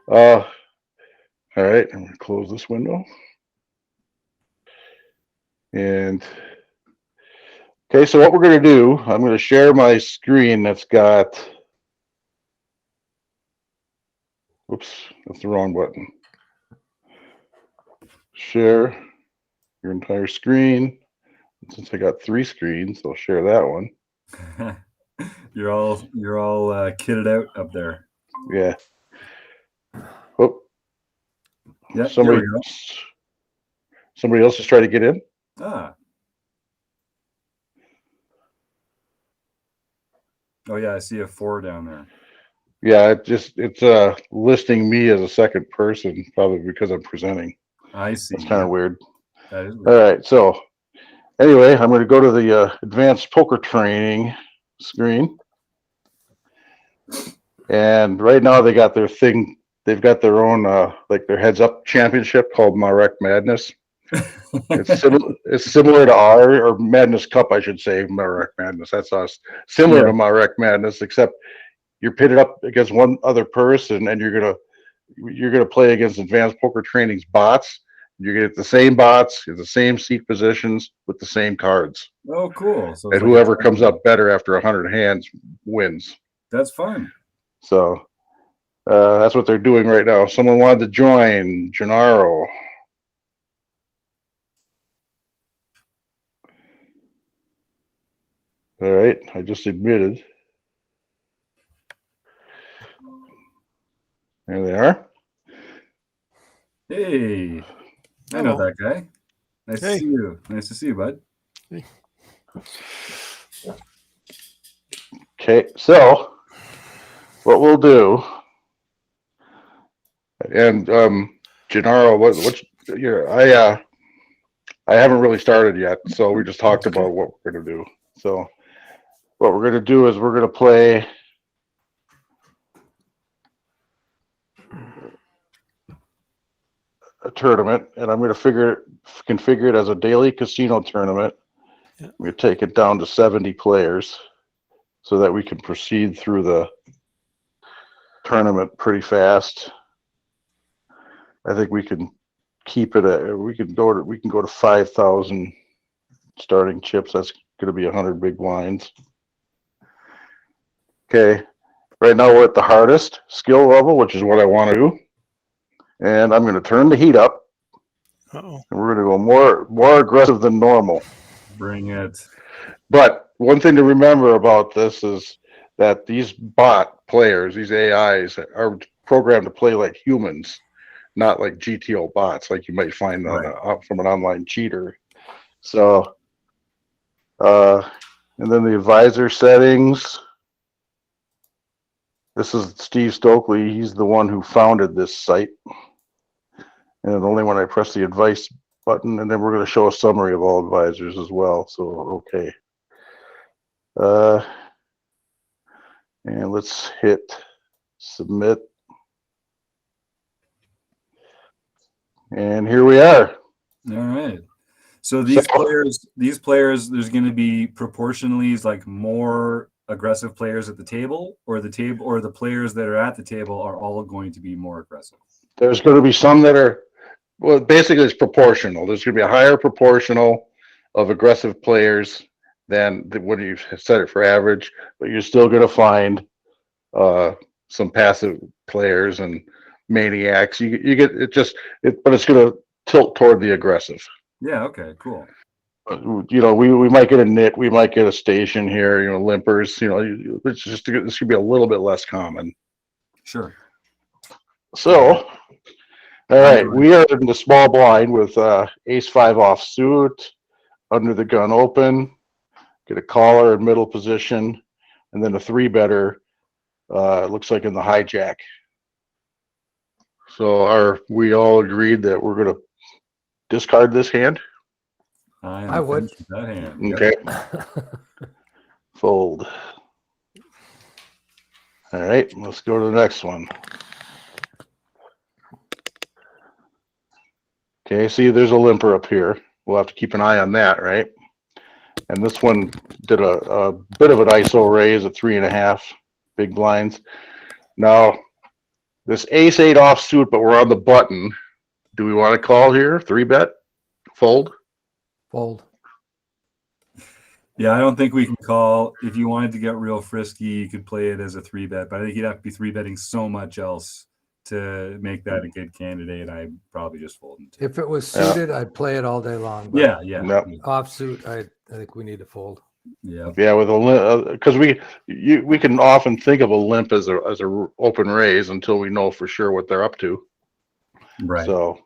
All right, I'm going to close this window. And okay, so what we're going to do, I'm going to share my screen that's got, oops, that's the wrong button. Share your entire screen. Since I got 3 screens, I'll share that one. You're all kitted out up there. Yeah. Oh, Yeah, somebody, there we go. somebody else is trying to get in. Ah. Oh yeah, I see a 4 down there. Yeah, it's listing me as a second person, probably because I'm presenting. I see. That's kind of weird. That is weird. All right, so anyway, I'm going to go to the advanced poker training screen, and right now they got their thing. They've got their own like their heads up championship called Marek Madness. It's similar to our or Madness Cup, I should say. Marek Madness. That's us. Similar to Marek Madness, except you're pitted up against one other person, and you're gonna play against Advanced Poker Training's bots. You get the same bots, the same seat positions with the same cards. Oh, cool. So And whoever comes up better after 100 hands wins. That's fun. So that's what they're doing right now. Someone wanted to join. Gennaro. All right, I just admitted. There they are. Hey, I know that guy. Nice to see you. Nice to see you, bud. Hey. Okay, so what we'll do, and Gennaro, what's I haven't really started yet, so we just talked about what we're gonna do. So what we're gonna do is we're gonna play a tournament, and I'm gonna configure it as a daily casino tournament. Yeah. We're gonna take it down to 70 players, so that we can proceed through the tournament pretty fast. I think we can keep it at we can go to 5,000 starting chips. That's going to be 100 big blinds. Okay, right now we're at the hardest skill level, which is what I want to do, and I'm going to turn the heat up. Uh-oh. And we're going to go more aggressive than normal. Bring it. But one thing to remember about this is that these bot players, these AIs, are programmed to play like humans, not like GTO bots, like you might find from an online cheater. So, and then the advisor settings. This is Steve Stokely. He's the one who founded this site. And only when I press the advice button, and then we're going to show a summary of all advisors as well. So, okay. And let's hit submit. And here we are. All right. So these players, there's going to be proportionally like more aggressive players at the table, or the players that are at the table are all going to be more aggressive. There's going to be some that are, well, basically it's proportional. There's going to be a higher proportional of aggressive players than when you set it for average, but you're still going to find some passive players and maniacs. You get but it's going to tilt toward the aggressive. Yeah. Okay. Cool. You know, we might get a nit, we might get a station here. You know, limpers. You know, this could be a little bit less common. Sure. So, all right, we are in the small blind with ace-5 offsuit, under the gun open, get a caller in middle position, and then a 3-better. It looks like in the hijack. So we all agreed that we're going to discard this hand? I would. That hand. Okay. Fold. All right, let's go to the next one. Okay, see, there's a limper up here. We'll have to keep an eye on that, right? And this one did a bit of an ISO raise at 3.5 big blinds. Now, This ace-8 offsuit, but we're on the button. Do we want to call here? 3-bet? Fold? Fold. Yeah, I don't think we can call. If you wanted to get real frisky, you could play it as a 3-bet, but I think you'd have to be 3-betting so much else to make that a good candidate. I'd probably just fold it. If it was suited, I'd play it all day long. But Yeah. No. offsuit, I think we need to fold. Yeah. Yeah, with a limp, because we can often think of a limp as a open raise until we know for sure what they're up to. Right. So,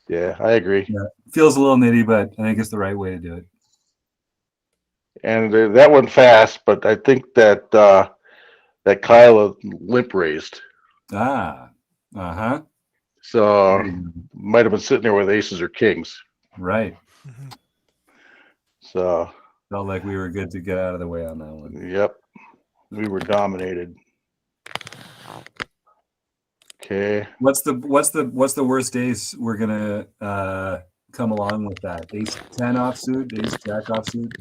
yeah, I agree. Yeah. Feels a little nitty, but I think it's the right way to do it. And that went fast, but I think that that Kyle limp raised. Uh-huh. So might have been sitting there with aces or kings. Right. Mhm. So Felt like we were good to get out of the way on that one. yep, we were dominated. Okay. What's the worst ace we're gonna come along with that? Ace 10 offsuit, ace jack offsuit,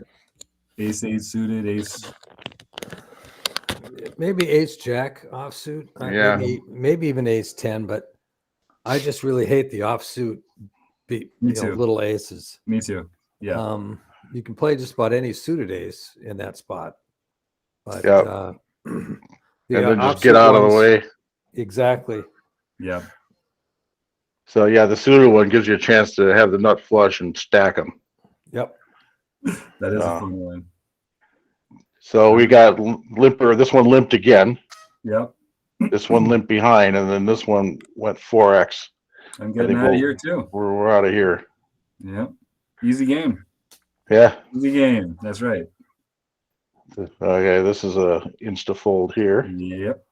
ace 8 suited, ace. Maybe ace jack offsuit. Yeah. Maybe even ace 10, but I just really hate the offsuit Me too. little aces. Me too. Yeah. You can play just about any suited ace in that spot. But Yep. and And then just get out of the way. Exactly. Yeah. So yeah, the suited one gives you a chance to have the nut flush and stack them. Yep. That is a fun one. So we got limper. This one limped again. Yep. This one limped behind, and then this one went 4x. I'm getting out of here too. We're out of here. Yep. Easy game. Yeah. Easy game. That's right. Okay, this is a insta fold here. Yep.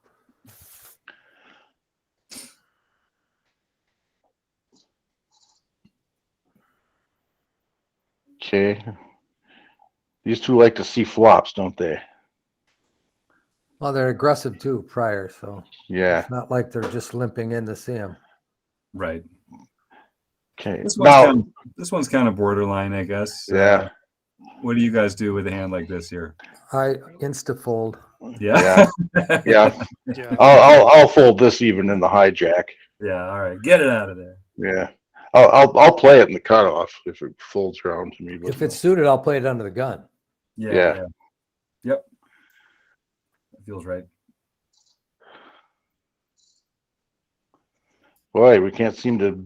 Okay. These two like to see flops, don't they? Well, they're aggressive too prior, so Yeah. it's not like they're just limping in to see him. Right. Okay. This Now, one's kind of borderline, I guess. Yeah. What do you guys do with a hand like this here? I insta fold. Yeah. yeah, Yeah. I'll fold this even in the hijack. Yeah. All right. Get it out of there. Yeah. I'll play it in the cutoff if it folds around to me. But If it's suited, I'll play it under the gun. Yeah. Yep. That feels right. boy, we can't seem to.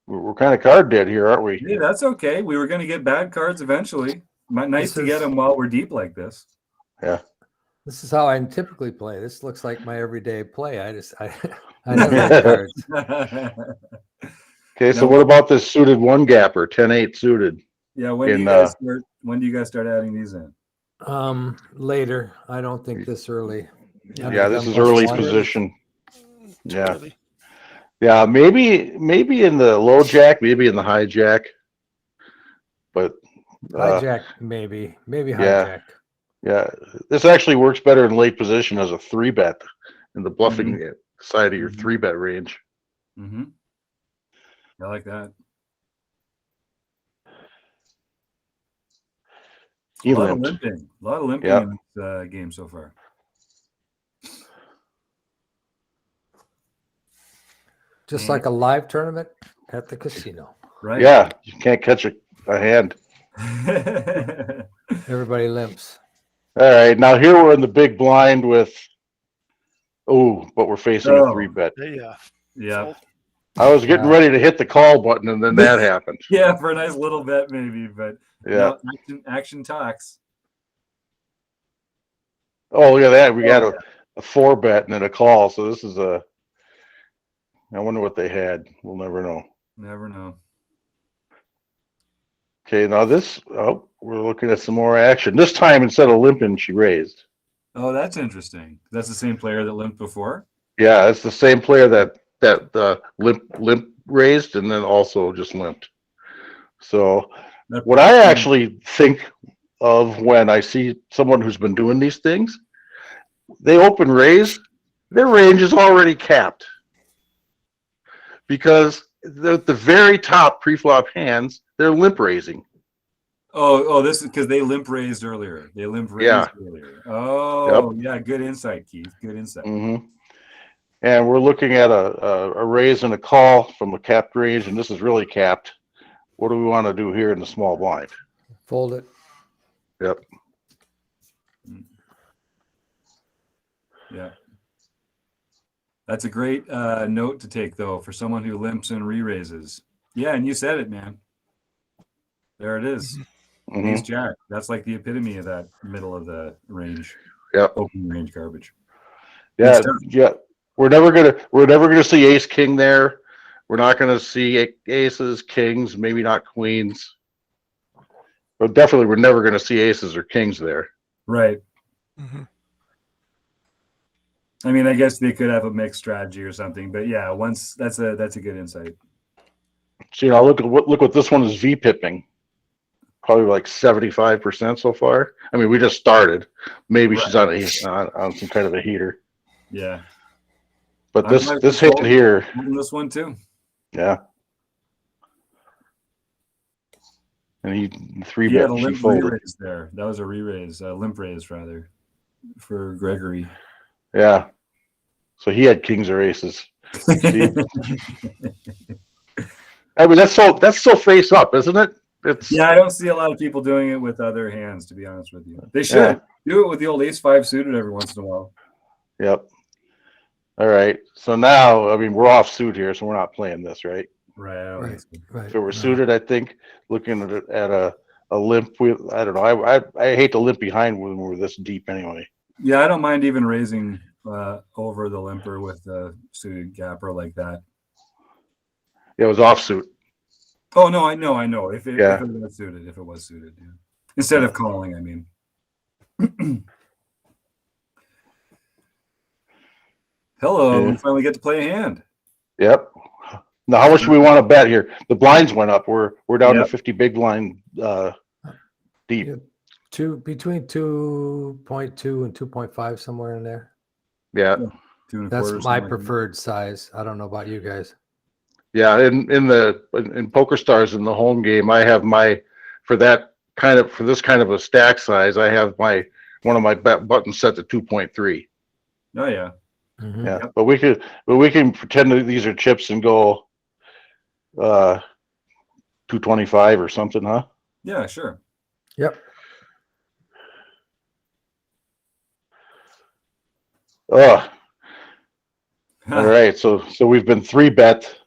We're kind of card dead here, aren't we? Hey, that's okay. We were going to get bad cards eventually. Nice to get them while we're deep like this. Yeah. This is how I typically play. This looks like my everyday play. I never get cards. Okay, so what about this suited one gapper, 10-8 suited? Yeah, when do you guys start adding these in? Later. I don't think this early. Yeah, this is early position. Too Yeah. early. Yeah, maybe in the low jack, maybe in the hijack. But Hijack, maybe yeah. hijack. Yeah, this actually works better in late position as a 3-bet in the bluffing side of your 3-bet range. Mm-hmm. I like that. He A lot of limped. limping Yeah. in this game so far. Just like a live tournament at the casino. Right. Yeah, you can't catch a hand. Everybody limps. All right, now here we're in the big blind with. Oh, but we're facing a 3-bet. Yeah. Yeah. Fold. I was getting ready to hit the call button, and then that happened. Yeah, for a nice little bet maybe, but Yeah. no, action talks. Oh, look at that. We got a 4-bet and then a call. So this is a. I wonder what they had. We'll never know. Never know. Okay, now this. Oh, we're looking at some more action. This time instead of limping, she raised. Oh, that's interesting. That's the same player that limped before. Yeah, it's the same player that limp raised and then also just limped. So what I actually think of when I see someone who's been doing these things, they open raise, their range is already capped. Because the very top pre-flop hands, they're limp raising. Oh, this is because they limp raised earlier. They limp raised earlier. Oh, yeah. Good insight, Keith. Good insight. Mm-hmm. And we're looking at a raise and a call from a capped range, and this is really capped. What do we want to do here in the small blind? Fold it. Yep. Yeah. That's a great note to take, though, for someone who limps and re-raises. Yeah, and you said it, man. There it is. Mhm. Ace Jack. That's like the epitome of that middle of the range. Yep. Open range garbage. Yeah, Good stuff. yeah. We're never gonna see ace king there. We're not gonna see aces, kings, maybe not queens. But definitely we're never gonna see aces or kings there. Right. Hmm. I mean, I guess they could have a mixed strategy or something, but yeah, once that's a good insight. So look what this one is V-pipping. Probably like 75% so far. I mean, we just started. Maybe she's on some kind of a heater. Yeah. But I'm this hand here, holding this one too. yeah. And he three He had bet. a She limp folded. re-raise there. That was a re-raise, a limp raise rather, for Gregory. Yeah. So he had kings or aces. See? I mean, that's so face up, isn't it? It's Yeah, I don't see a lot of people doing it with other hands, to be honest with you. They should do it with the old ace-5 suited every once in a while. Yep. All right. So now, I mean, we're off suit here, so we're not playing this, right? Right. I don't think so. Right. If it were no. suited, I think looking at a limp, I don't know. I hate to limp behind when we're this deep anyway. Yeah, I don't mind even raising over the limper with a suited gapper like that. It was off suit. Oh no, I know. If it was suited, yeah. Instead of calling, I mean. Hello, Yeah. we finally get to play a hand. Yep. Now, how much do we want to bet here? The blinds went up. We're down to Yep. 50 big blind deep. Yeah. Between 2.2 and 2.5, somewhere in there. Yeah. 2 1/4, That's something my like that. preferred size. I don't know about you guys. Yeah. In Poker Stars in the home game, I have for this kind of a stack size, I have one of my buttons set to 2.3. Oh yeah. Mhm. Yeah. But we can pretend that these are chips and go 225 or something, huh? Yeah, sure. Yep. Oh, all right. So we've been 3-bet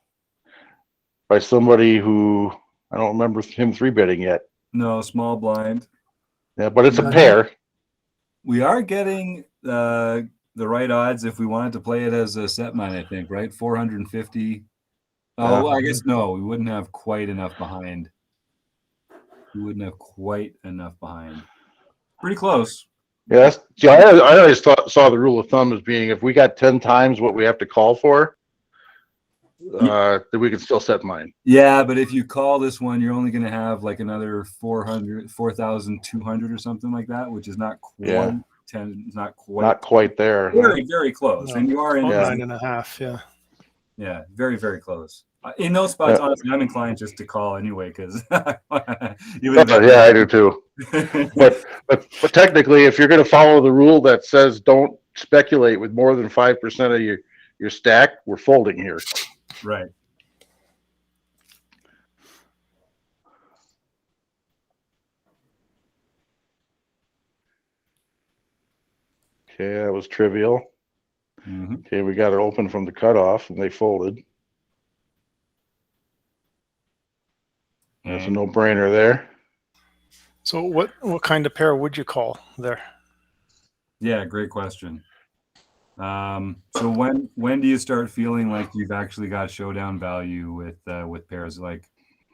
by somebody who I don't remember him 3-betting yet. No, small blind. Yeah, but it's a No. pair. We are getting the right odds if we wanted to play it as a set mine, I think, right? 450. Oh, well, I guess no, we wouldn't have quite enough behind. Pretty close. Yeah, I always saw the rule of thumb as being if we got 10 times what we have to call for, then we can still set mine. Yeah, but if you call this one, you're only going to have like another 4,200 or something like that, which is not quite 10. It's not quite there. Very, very close. No, And you are in about 9.5. Yeah. Yeah, very, very close. In those spots, honestly, I'm inclined just to call anyway because I do too. But technically, if you're going to follow the rule that says don't speculate with more than 5% of your stack, we're folding here. Right. Okay, that was trivial. Mm-hmm. Okay, we got it open from the cutoff, and they folded. That's a no-brainer there. So what kind of pair would you call there? Yeah, great question. So when do you start feeling like you've actually got showdown value with pairs like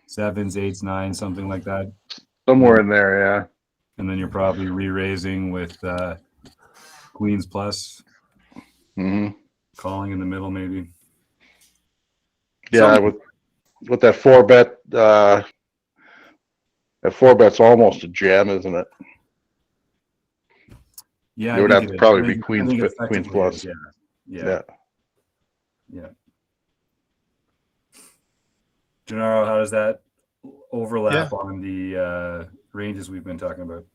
7s, 8s, 9s, something like that? Somewhere in there, yeah. And then you're probably re-raising with queens plus, calling in the middle maybe. Yeah, with that 4-bet, that 4-bet's almost a jam, isn't it? Yeah, It would have to probably be queens plus. Yeah. Gennaro, how does that overlap on the ranges we've been talking about?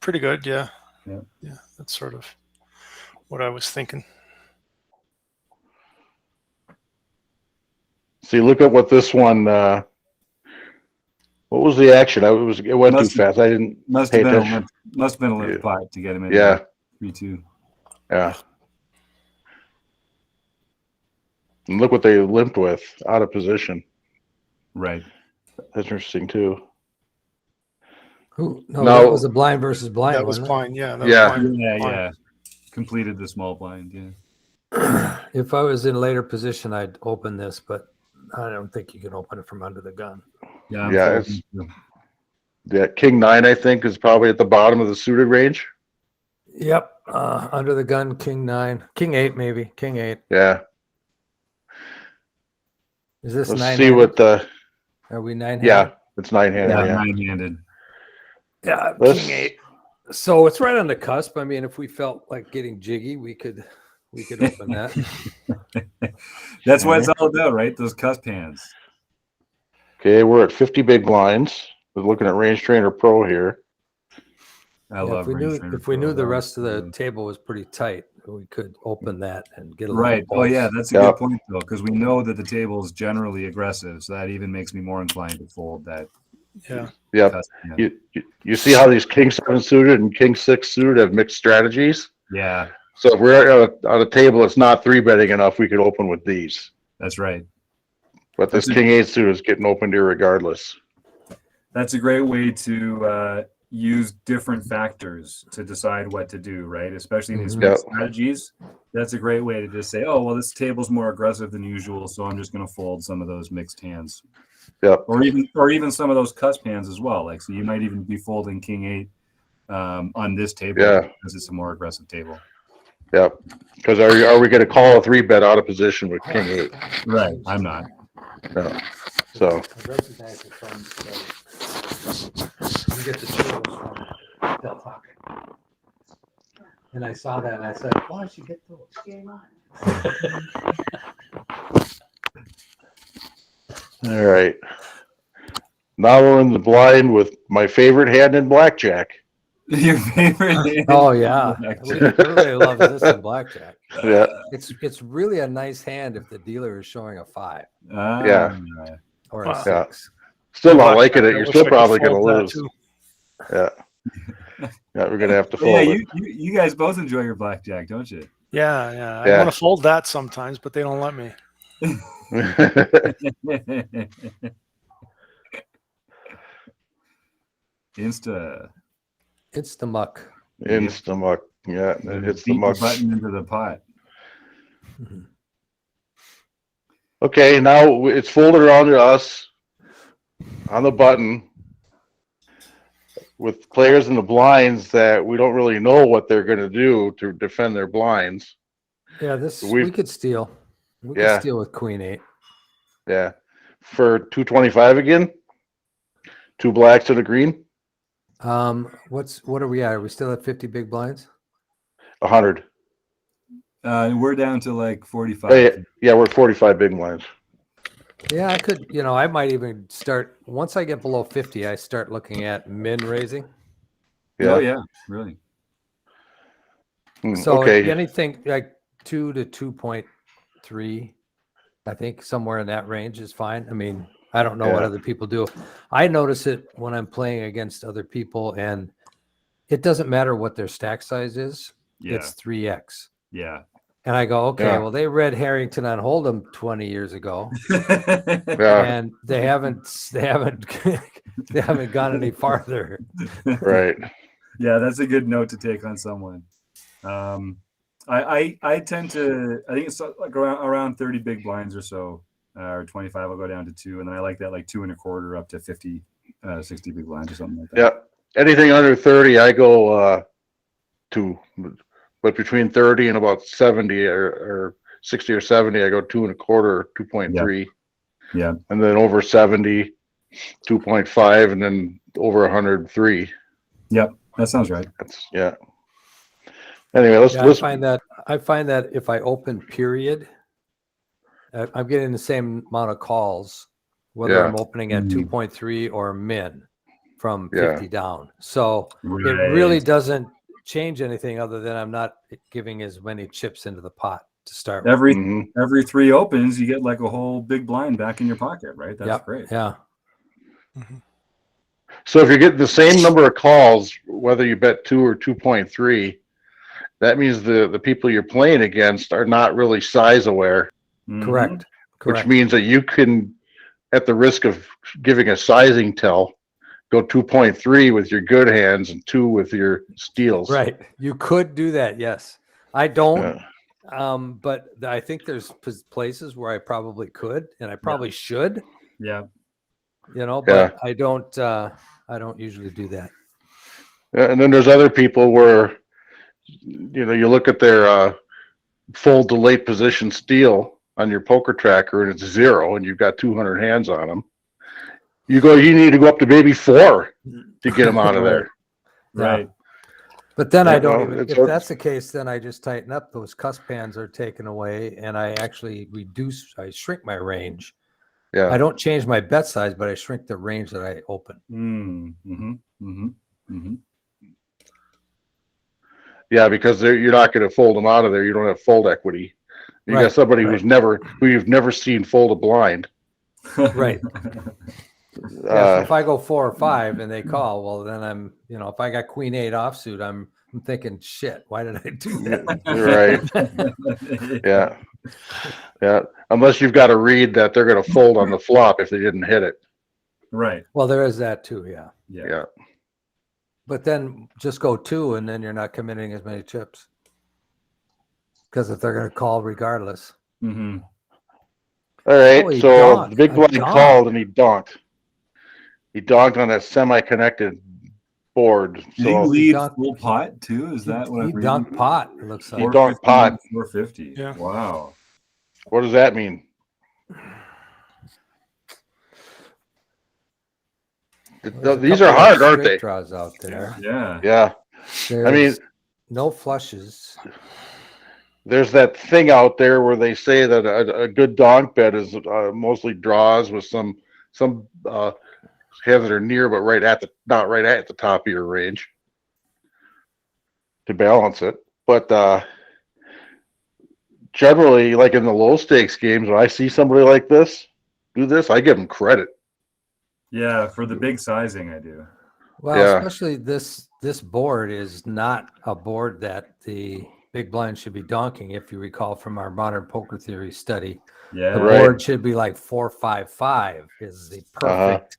Pretty good, yeah. Yeah. Yeah, that's sort of what I was thinking. See, look at what this one. What was the action? It went too Must- fast. I didn't Must pay have been attention. a limp pot to get him in. Yeah, 3-2. yeah. And look what they limped with, out of position. Right. That's interesting too. Who? No, No. that was a blind versus blind. That was wasn't blind. Yeah. That Yeah. Was blind. Yeah, Blind. yeah. Completed the small blind. Yeah. it? If I was in later position, I'd open this, but I don't think you can open it from under the gun. Yeah. I'm Yeah, folding too. Yeah, King 9, I think, is probably at the bottom of the suited range. Yep. Under the gun, King 9, King 8, maybe King 8. Yeah. Is this Let's 9? see what the. Are we 9? Yeah, it's 9-handed. Yeah, Yeah. 9-handed. Yeah, Let's- King 8. So it's right on the cusp. I mean, if we felt like getting jiggy, we could open that. That's what it's all about, right? Those cusp hands. Okay, we're at 50 big blinds. We're looking at Range Trainer Pro here. I Yeah, love Range Trainer if we knew Pro. the rest of the Yeah. table was pretty tight, we could open that and get a Right. little Oh, yeah. pulse. That's a Yeah. good point, though, because we know that the table is generally aggressive. So that even makes me more inclined to fold that. Yeah. Yep. cusp hand. You see how these King 7 suited and King 6 suited have mixed strategies? Yeah, So if we're on a table that's not 3-betting enough, we could open with these. that's right. But this That's a- King 8 suit is getting opened here regardless. That's a great way to use different factors to decide what to do, right? Especially in these Mhm. mixed strategies. That's a great way to just say, oh, well, this table's more aggressive than usual, so I'm just going to fold some of those mixed hands. Yep. Or even some of those cusp hands as well. Like, so you might even be folding King 8 on this table Yeah. because it's a more aggressive table. Yep. Because are we going to call a 3-bet out of position with King 8? Right. I'm not. No. So I recognize it from you get the tables from Del Taco. And I saw that and I said, why don't you get those? all right. Now we're in the blind with my favorite hand in blackjack. Your favorite hand? Oh yeah, Blackjack. everybody loves this in blackjack. Yeah. It's really a nice hand if the dealer is showing a 5 Yeah. or a Wow. 6. Still not liking it. I You're wish still I could probably going to fold that lose. too. Yeah. Yeah, we're going to have to But yeah, fold you guys both enjoy your blackjack, don't you? Yeah, yeah. I Yeah. want to fold that sometimes, but they don't let me. it. Insta. It's the muck. Insta-muck. Yeah, it's the Beat muck. button into the pot. Okay, now it's folded around to us on the button with players in the blinds that we don't really know what they're going to do to defend their blinds. Yeah, this We've- we could steal. We Yeah. could steal with Queen 8. Yeah. For 225 again? 2 blacks and a green? What are we at? Are we still at 50 big blinds? 100. We're down to like 45. Hey, yeah, we're at 45 big blinds. Yeah, I could, I might even start once I get below 50, I start looking at min raising. Yeah. Oh yeah, really. So Okay. anything like 2 to 2.3, I think somewhere in that range is fine. I mean, I don't know what Yeah. other people do. I notice it when I'm playing against other people, and it doesn't matter what their stack size is. Yeah. It's 3x. Yeah. And I go, okay, Yeah. well, they read Harrington on Hold'em 20 years ago, Yeah, and they haven't they haven't gone any farther. right. Yeah, that's a good note to take on someone. I tend to, I think it's like around 30 big blinds or so, or 25. I'll go down to 2, and then I like that like 2 1/4 up to 50, 60 big blinds or something like that. Yeah. Anything under 30, I go 2. But between 30 and about 70 or 60 or 70, I go 2 1/4, 2.3. Yeah. And then over 70, 2.5, and then over 100, 3. Yep, that sounds right. That's yeah. Anyway, let's Yeah, I find that if I open period, I'm getting the same amount of calls, whether Yeah. I'm opening at Mhm. 2.3 or min from Yeah. 50 down. So it Right. really doesn't change anything other than I'm not giving as many chips into the pot. to start with. Every 3 opens, you get like a whole big blind back in your pocket, right? That's great. Yeah. So if you're getting the same number of calls, whether you bet 2 or 2.3, that means the people you're playing against are not really size aware. Correct. Which means that you can, at the risk of giving a sizing tell, go 2.3 with your good hands and 2 with your steals. Right. You could do that. Yes. I don't. But I think there's places where I probably could, and I probably should. Yeah. But I don't usually do that. And then there's other people where, you look at their full to late position steal on your poker tracker and it's 0 and you've got 200 hands on them. You need to go up to maybe 4 to get them out of there. Right. But then I don't even, if that's the case, then I just tighten up. Those cusp hands are taken away and I actually I shrink my range. Yeah. I don't change my bet size, but I shrink the range that I open. Yeah, because you're not going to fold them out of there. You don't have fold equity. You got somebody who you've never seen fold a blind. Right. So if I go 4 or 5 and they call, well, then I'm, if I got queen 8 offsuit, I'm thinking, shit, why did I do that? Right. Yeah. Unless you've got a read that they're going to fold on the flop if they didn't hit it. Right. Well, there is that too. Yeah. But then just go 2 and then you're not committing as many chips. Because if they're going to call regardless. All right. So the big blind called and he donked. He donked on that semi-connected board. Did he lead full pot too? Is that what he donked pot? It looks like he donked pot. 450. Yeah. Wow. What does that mean? These are hard, aren't they? Draws out there. Yeah. There's no flushes. There's that thing out there where they say that a good donk bet is mostly draws with some hands that are near, but not right at the top of your range to balance it. But generally, like in the low stakes games, when I see somebody like this do this, I give them credit. Yeah, for the big sizing, I do. Well, especially this board is not a board that the big blind should be donking. If you recall from our modern poker theory study, the board should be like 4-5-5 is the perfect,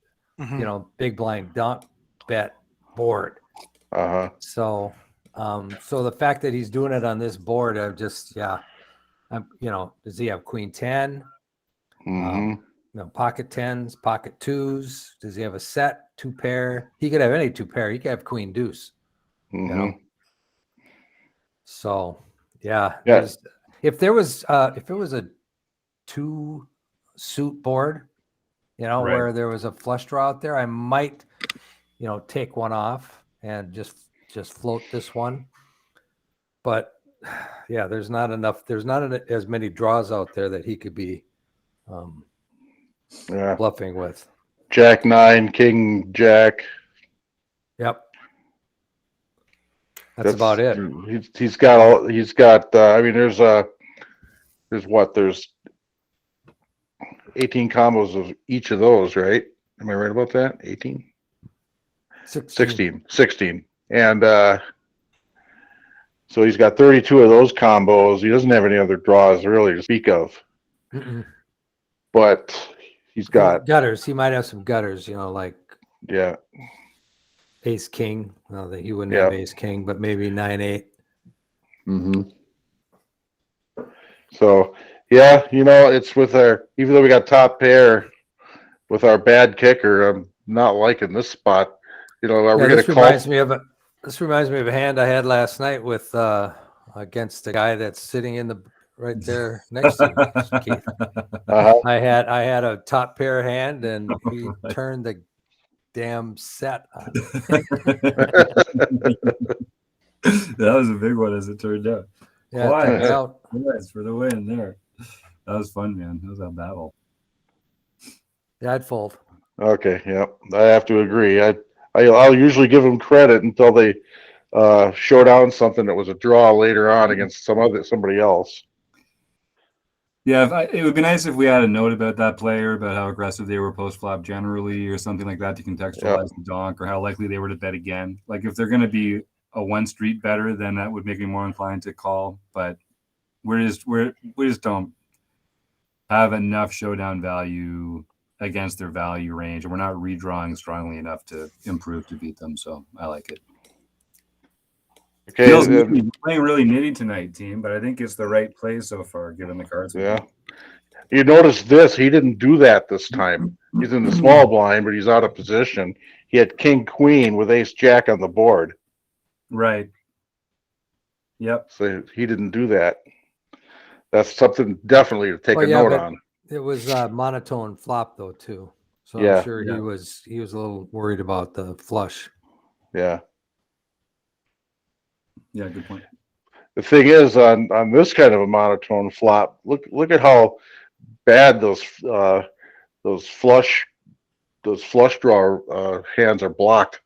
big blind donk bet board. So the fact that he's doing it on this board, does he have queen 10? Pocket 10s, pocket 2s. Does he have a set 2 pair? He could have any 2 pair. He could have queen deuce. So if it was a 2 suit board, where there was a flush draw out there, I might take one off and just float this one. But there's not as many draws out there that he could be bluffing with. Jack 9, King Jack. Yep. That's about it. He's got there's 18 combos of each of those, right? Am I right about that? 18? 16. And so he's got 32 of those combos. He doesn't have any other draws really to speak of. But he's got gutters. He might have some gutters, like ace king. Well, he wouldn't have ace king, but maybe 9-8. So it's with even though we got top pair with our bad kicker, I'm not liking this spot. Are we going to call? This reminds me of a hand I had last night with against the guy that's sitting in the right there next to me, Keith. I had a top pair hand and he turned the damn set on. That was a big one, as it turned out. Nice for the win there. That was fun, man. That was a battle. Yeah, I'd fold. Okay, I have to agree. I'll usually give them credit until they show down something that was a draw later on against somebody else. Yeah, it would be nice if we had a note about that player, about how aggressive they were post flop generally, or something like that to contextualize the donk, or how likely they were to bet again. Like if they're going to be a one street better, then that would make me more inclined to call. But we just don't have enough showdown value against their value range, and we're not redrawing strongly enough to improve to beat them. So I like it. Okay. Feels nitty. We're playing really nitty tonight, team, but I think it's the right play so far, given the cards. Yeah. You notice this, he didn't do that this time. He's in the small blind, but he's out of position. He had king queen with ace jack on the board. Right. Yep. So he didn't do that. That's something definitely to take a note on. It was monotone flop though too. So Yeah. I'm sure he was a little worried about the flush. Yeah. Yeah, good point. The thing is, on this kind of a monotone flop, look at how bad those flush draw hands are blocked.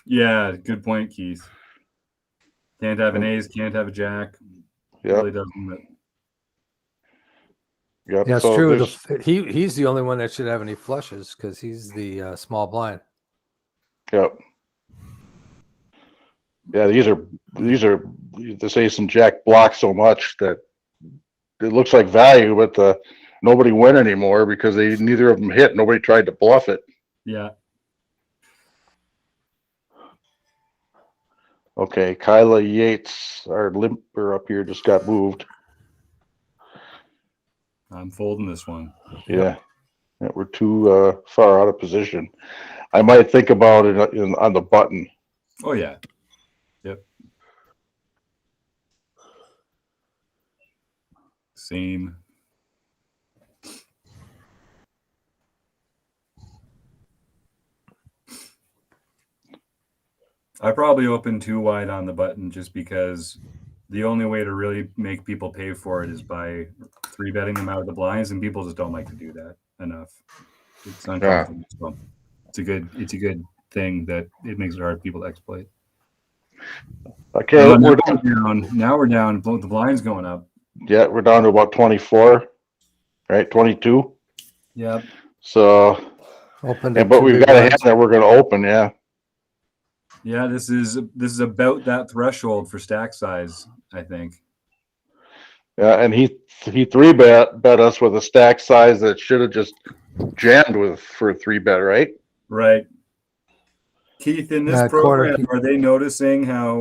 Yeah, good point, Keith. Can't have an ace, can't have a jack. Yeah, Really doesn't. yep. Yeah, it's So true. He's the only one that should have any flushes because he's the small blind. Yep. Yeah, these are this ace and jack block so much that it looks like value, but nobody win anymore because neither of them hit. Nobody tried to bluff it. Yeah. Okay, Kyla Yates, our limper up here, just got moved. I'm folding this one. Yeah, we're too far out of position. I might think about it on the button. Oh yeah. Yep. Same. I probably open too wide on the button just because the only way to really make people pay for it is by 3-betting them out of the blinds, and people just don't like to do that enough. It's uncomfortable. So it's a good thing that it makes it hard for people to exploit. Okay, we're down. Now we're down. The blind's going up. Yeah, we're down to about 24, right? 22. Yep. So, but we've got a hand that we're going to open. Yeah. Yeah, this is about that threshold for stack size, I think. Yeah, and he 3-bet us with a stack size that should have just jammed for a 3-bet, right? Right. Keith, in this program, are they noticing how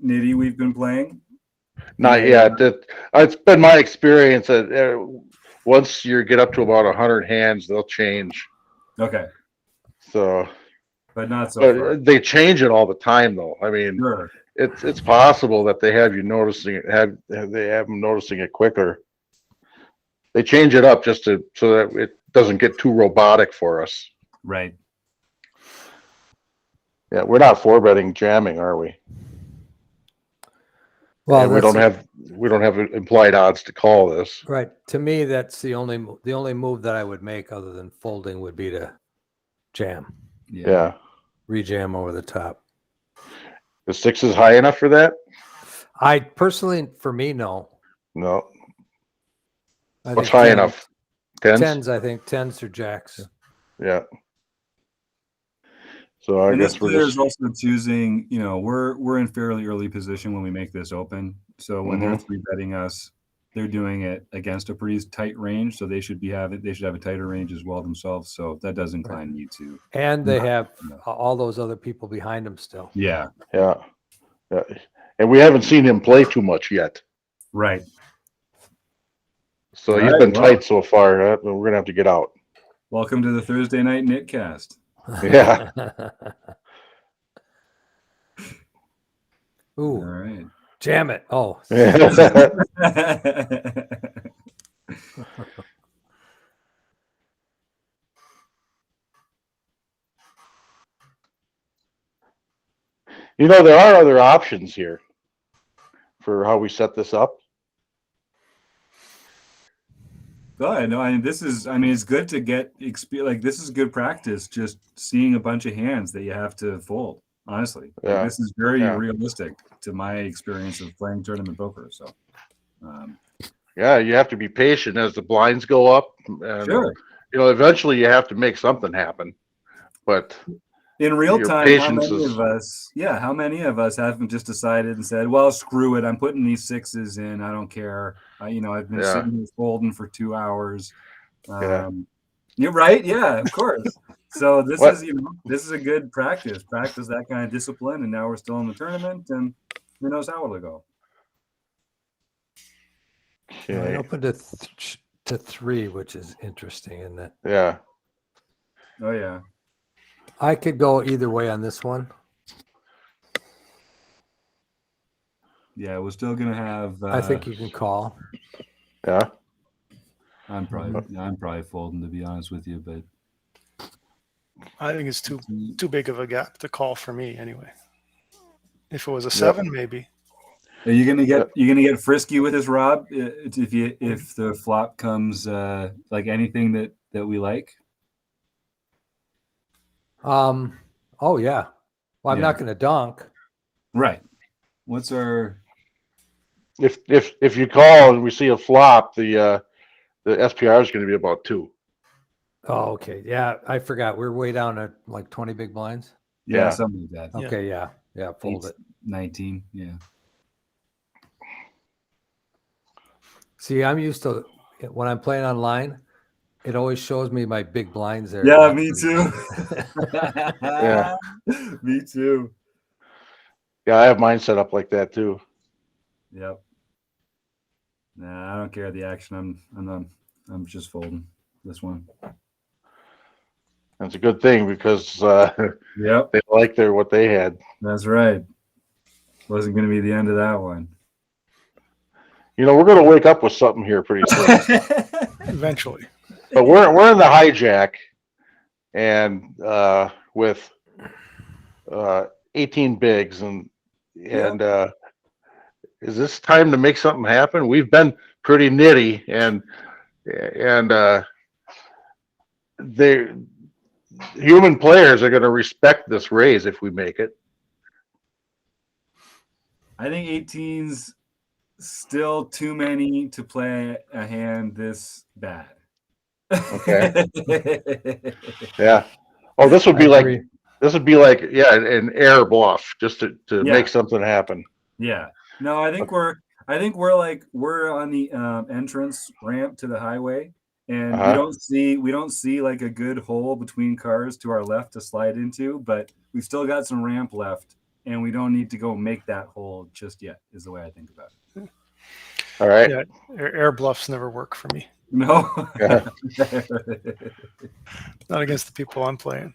nitty we've been playing? Not yet. It's been my experience that once you get up to about 100 hands, they'll change. Okay. So. But not so far. They change it all the time, though. I mean, sure. It's possible that they have you noticing it. They have them noticing it quicker. They change it up just so that it doesn't get too robotic for us. Right. Yeah, we're not 4-betting jamming, are we? Well, and we don't have implied odds to call this. Right. To me, that's the only move that I would make other than folding would be to jam. Yeah. Rejam over the top. The 6 is high enough for that? I personally, for me, no. No. What's high enough? 10s? 10s, I think. 10s or jacks. Yeah. So I guess we're just also choosing, we're in fairly early position when we make this open. So when they're 3-betting us, they're doing it against a pretty tight range, so they should have a tighter range as well themselves. So that does incline me to. And they have all those other people behind them still. Yeah. And we haven't seen him play too much yet. Right. So he's been tight so far. We're gonna have to get out. Welcome to the Thursday night Knitcast. Yeah. Ooh. All right. Jam it. Oh. There are other options here for how we set this up. Oh, I know. It's good to get experience. Like, this is good practice, just seeing a bunch of hands that you have to fold. Honestly, this is very realistic to my experience of playing tournament poker. So, Yeah, you have to be patient as the blinds go up, and Sure. eventually you have to make something happen. But In real your time, how patience many is of us? Yeah, how many of us haven't just decided and said, "Well, screw it. I'm putting these sixes in. I don't care. I've been sitting here folding for 2 hours." Yeah. You're right. Yeah, of course. So this What? is a good practice. Practice that kind of discipline, and now we're still in the tournament, and who knows how it'll go. I Okay. opened to 3, which is interesting, isn't it? Yeah. Oh yeah. I could go either way on this one. Yeah, we're still gonna have. I think you can call. Yeah. I'm probably folding, to be honest with you, but I think it's too big of a gap to call for me anyway. If it was a 7, maybe. are you gonna get frisky with this, Rob? If the flop comes like anything that we like. Oh yeah. Well, I'm Yeah. not going to dunk. Right. What's our? If you call and we see a flop, the SPR is going to be about 2. Oh, okay. Yeah, I forgot. We're way down at like 20 big blinds. Yeah, something like that. Okay, yeah. Fold it. 19. Yeah. See, I'm used to when I'm playing online, it always shows me my big blinds there. Yeah, me too. Yeah. Me too. Yeah, I have mine set up like that too. Yep. Nah, I don't care the action. I'm just folding this one. That's a good thing because Yep. they like what they had. That's right. Wasn't going to be the end of that one. We're going to wake up with something here pretty soon. Eventually. But we're in the hijack, and with 18 bigs, and is this time to make something happen? We've been pretty nitty, and human players are going to respect this raise if we make it. I think 18's still too many to play a hand this bad. Okay. Yeah. Oh, this would be like an air bluff just to make something happen. Yeah. No, I think we're on the entrance ramp to the highway, and we don't see like a good hole between cars to our left to slide into, but we've still got some ramp left, and we don't need to go make that hole just yet, is the way I think about it. All right. Yeah, air bluffs never work for me. No. Yeah. Not against the people I'm playing.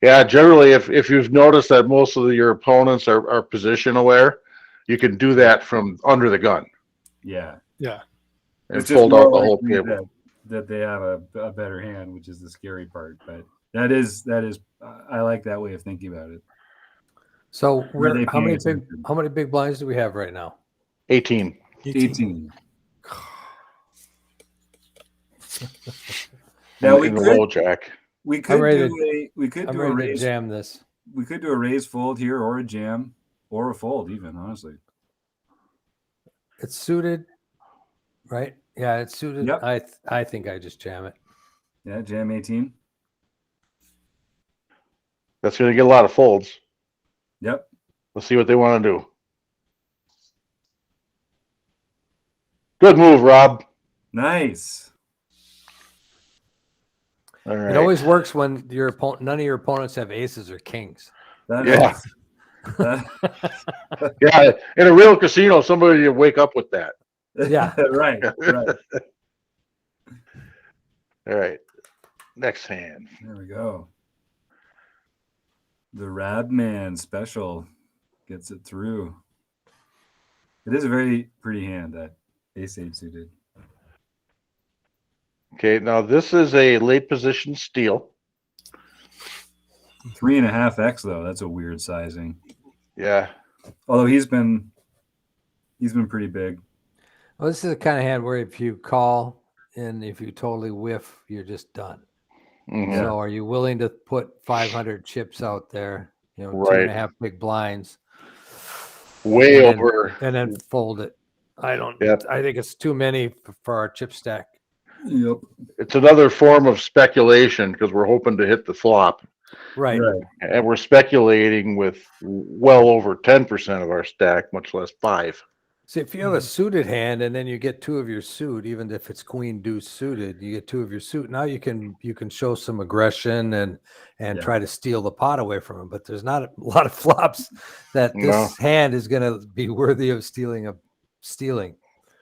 Yeah, generally, if you've noticed that most of your opponents are position aware, you can do that from under the gun. Yeah. Yeah. And fold out the whole table. That they have a better hand, which is the scary part. But that is I like that way of thinking about it. So how many big blinds do we have right now? 18. 18. Now we could low jack. We could do a raise. Jam this. We could do a raise fold here, or a jam, or a fold even. Honestly, it's suited, right? Yeah, it's suited. Yep. I think I just jam it. Yeah, jam 18. That's going to get a lot of folds. Yep. Let's see what they want to do. Good move, Rob. Nice. All right. It always works when none of your opponents have aces or kings. Yeah. Yeah. In a real casino, somebody will wake up with that. Yeah. Right. All right. Next hand. There we go. The Rab Man special gets it through. It is a very pretty hand, that ace-8 suited. Okay, now this is a late position steal. 3.5x though. That's a weird sizing. Yeah. Although he's been pretty big. Well, this is the kind of hand where if you call and if you totally whiff, you're just done. Mm-hmm. So are you willing to put 500 chips out there, right. 2.5 big blinds, way over, and then fold it? I don't. Yep. I think it's too many for our chip stack. Yep. It's another form of speculation because we're hoping to hit the flop, Right. Right. and we're speculating with well over 10% of our stack, much less 5. See, if you have a suited hand and then you get 2 of your suit, even if it's queen deuce suited, you get 2 of your suit. Now you can show some aggression and try to steal the pot away from him. But there's not a lot of flops that this hand is going to be worthy of stealing.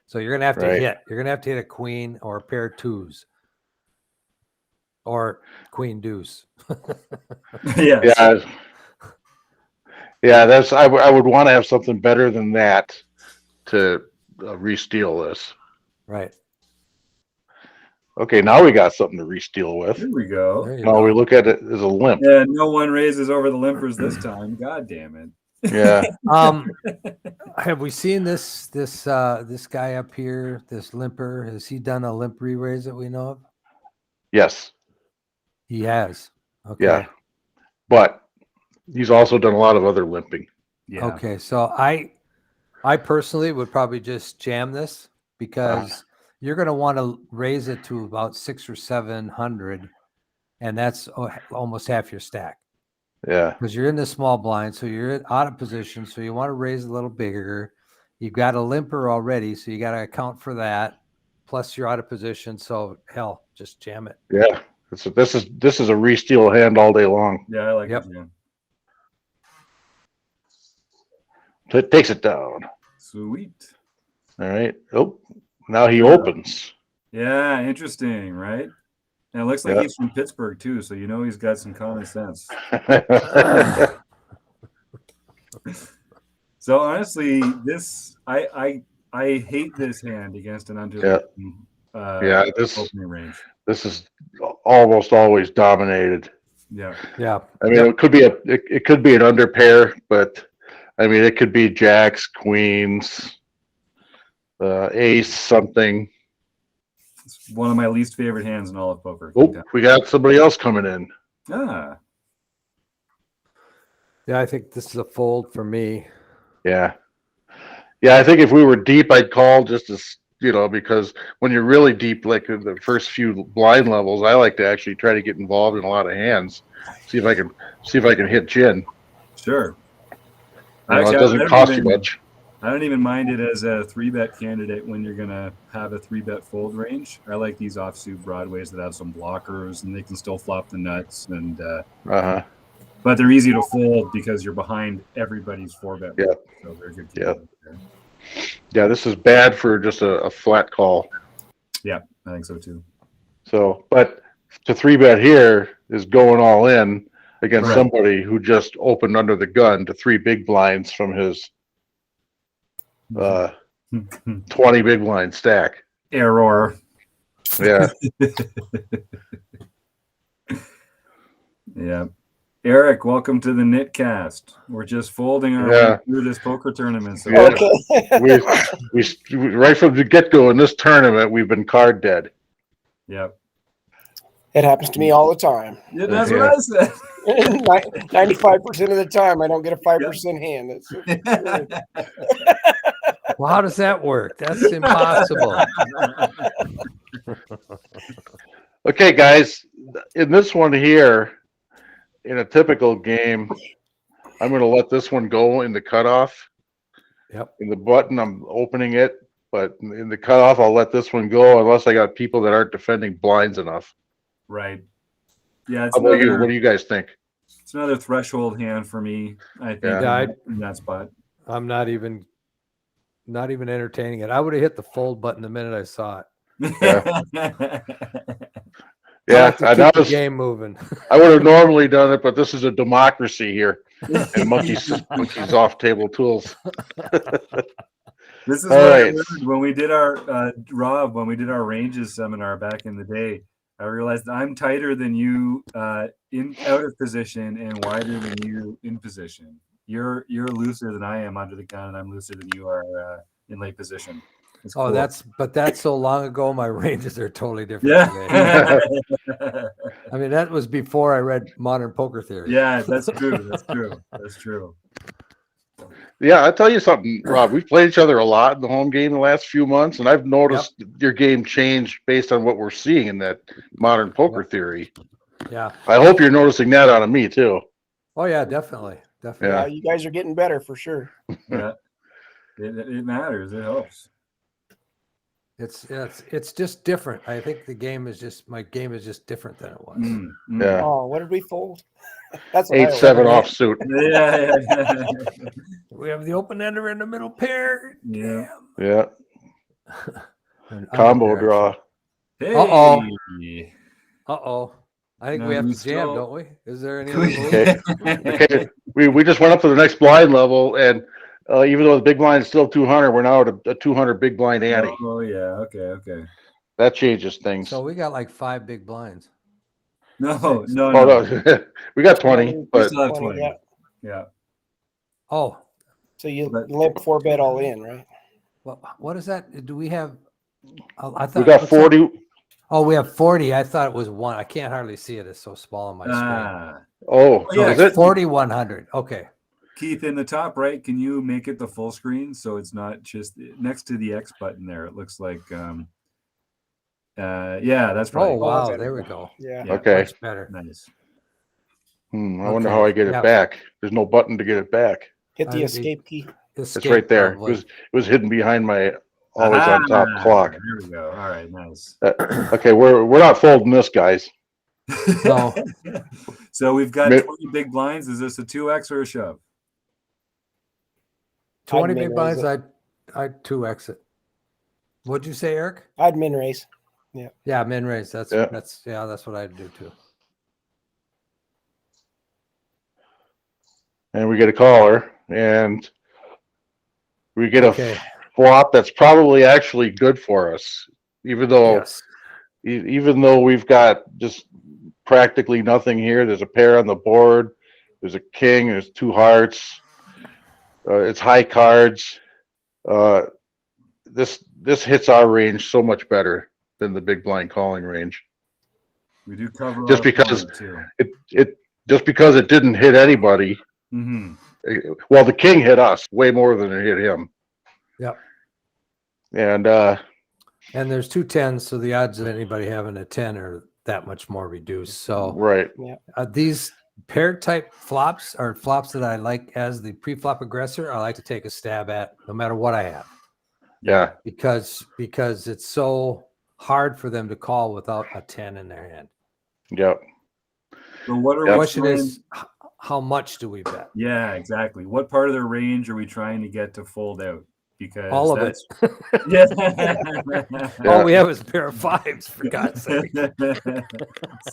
So you're going to have to hit. You're going to have to hit a queen or a pair of 2s or queen deuce. Yes. Yeah. That's I would want to have something better than that to re-steal this. Right. Okay, now we got something to re-steal with. Here we go. Now we look at it as a limp. Yeah, no one raises over the limpers this time. God damn it. Yeah. Have we seen this guy up here, this limper? Has he done a limp re-raise that we know of? Yes. He has. Okay. Yeah. But he's also done a lot of other limping. Yeah. Okay, so I personally would probably just jam this because you're going to want to raise it to about 600 or 700, and that's almost half your stack. Yeah. Because you're in the small blind, so you're out of position, so you want to raise a little bigger. You've got a limper already, so you got to account for that. Plus, you're out of position, so hell, just jam it. Yeah. This is a re-steal hand all day long. Yeah, I like it. Yeah. So it takes it down. Sweet. All right. Oh, now he opens. Yeah, interesting, right? And it looks like he's from Pittsburgh too, so you know he's got some common sense. So honestly, this I hate this hand against an untitled opening range. This is almost always dominated. Yeah. Yeah. I mean, it could be an under pair, but I mean, it could be jacks, queens, ace, something. It's one of my least favorite hands in all of poker. Oh, we got somebody else coming in. Ah. Yeah, I think this is a fold for me. Yeah. Yeah, I think if we were deep, I'd call just as, because when you're really deep, like in the first few blind levels, I like to actually try to get involved in a lot of hands. See if I can hit gin. Sure. It doesn't cost you much. I don't even mind it as a 3-bet candidate when you're going to have a 3-bet fold range. I like these offsuit broadways that have some blockers and they can still flop the nuts. And but they're easy to fold because you're behind everybody's 4-bet. Yeah. So they're good. Yeah, this is bad for just a flat call. Yeah, I think so too. So, but to 3-bet here is going all in against somebody who just opened under the gun to 3 big blinds from his 20 big blind stack. Error. Yeah. Yeah. Eric, welcome to the Knitcast. We're just folding our way through this poker tournament. So we right from the get-go in this tournament, we've been card dead. Yep. It happens to me all the time. Yeah, that's what I said. 95% of the time, I don't get a 5% hand. Well, how does that work? That's impossible. Okay, guys, in this one here, in a typical game, I'm going to let this one go in the cutoff. Yep. In the button, I'm opening it, but in the cutoff, I'll let this one go unless I got people that aren't defending blinds enough. Right. Yeah. How about you? What do you guys think? It's another threshold hand for me, I think, in that spot. I'm not even entertaining it. I would have hit the fold button the minute I saw it. Yeah, I keep the game moving. I would have normally done it, but this is a democracy here, and Monkie's off table tools. This is what I learned when we did our Rob, when we did our ranges seminar back in the day. I realized I'm tighter than you out of position and wider than you in position. You're looser than I am under the gun, and I'm looser than you are in late position. Cool. That's so long ago. My ranges are totally different. Yeah. I mean, that was before I read Modern Poker Theory. Yeah, that's true. That's true. Yeah, I'll tell you something, Rob. We've played each other a lot in the home game the last few months, and I've noticed your game change based on what we're seeing in that modern poker theory. Yeah. I hope you're noticing that out of me too. Oh yeah, definitely. Definitely. Yeah, you guys are getting better for sure. Yeah, it matters. It helps. It's just different. I think my game is just different than it was. Yeah. Oh, what did we fold? That's what I 8-7 always- offsuit. Yeah. We have the open ender in the middle pair. Yeah. Yeah. And Combo under pair, draw. Hey. Uh-oh. Uh-oh. I think No, we have we to jam, still- don't we? Is there any other move? Okay. Okay. We just went up to the next blind level, and even though the big blind is still 200, we're now at a 200 big blind ante. Oh yeah. Okay. That changes things. So we got like 5 big blinds. No. Oh, no. We got 20, but We still have 20, 20. yeah. Yeah. Oh, So you But- limp 4-bet all in, right? what is that? Do we have? I thought we got what's that? 40. Oh, we have 40. I thought it was 1. I can't hardly see it. It's so small on my screen. Ah. Oh, yeah, is it? 4,100. Okay. Keith, in the top right, can you make it the full screen so it's not just next to the X button there? It looks like yeah, that's Oh, right. wow. better. There we go. Yeah. Yeah. Okay. Much better. Nice. I wonder Okay. how I get Yeah. it back. There's no button to get it back. Hit the I- escape key. It's right there. It was hidden behind my always on top clock. There we go. All right, nice. Okay, we're not folding this, guys. No. So we've got Mid- 20 big blinds. Is this a 2x or a shove? 20 I'd big min blinds. raise I'd 2x it. What'd you say, Eric? I'd min raise. Yeah, min raise. That's Yeah. that's what I'd do too. And we get a caller, and we get Okay. a flop that's probably actually good for us, even though Yes. even though we've got just practically nothing here. There's a pair on the board. There's a king. There's 2 hearts. It's high cards. This hits our range so much better than the big blind calling range. We do cover Just our because- opponent, too. It just because it didn't hit anybody. Well, the king hit us way more than it hit him. Yep. And And there's 2 10s, so the odds of anybody having a 10 are that much more reduced. So right. these paired type flops are flops that I like as the pre-flop aggressor. I like to take a stab at no matter what I have, Yeah. because it's so hard for them to call without a 10 in their hand. Yep. So what are The we question trying- is, how much do we bet? Yeah, exactly. What part of their range are we trying to get to fold out? Because All of it. Yeah. All we have is a pair of 5s, for God's sake.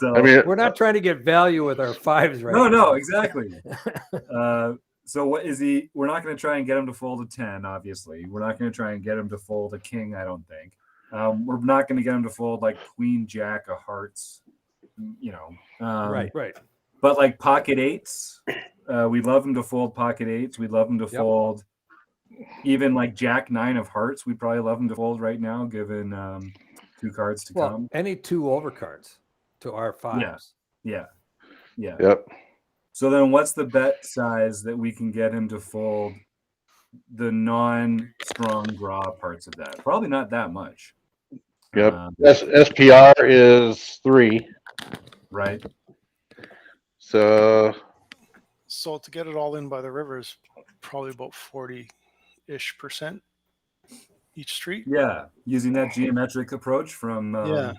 So I mean, We're not trying to get value with our 5s right now. no, exactly. So what is he? We're not going to try and get him to fold a 10. Obviously, we're not going to try and get him to fold a king. I don't think. We're not going to get him to fold like queen jack of hearts. Right. But like pocket 8s, we'd love him to fold pocket 8s. We'd love him to fold even like jack 9 of hearts. We'd probably love him to fold right now, given 2 cards to Well, come. any 2 overcards to our 5s. Yeah. yep. So then what's the bet size that we can get him to fold the non-strong draw parts of that? Probably not that much. Yep. SPR is 3. Right. So So to get it all in by the river is probably about 40-ish% each street. Yeah. Using that geometric approach from yeah.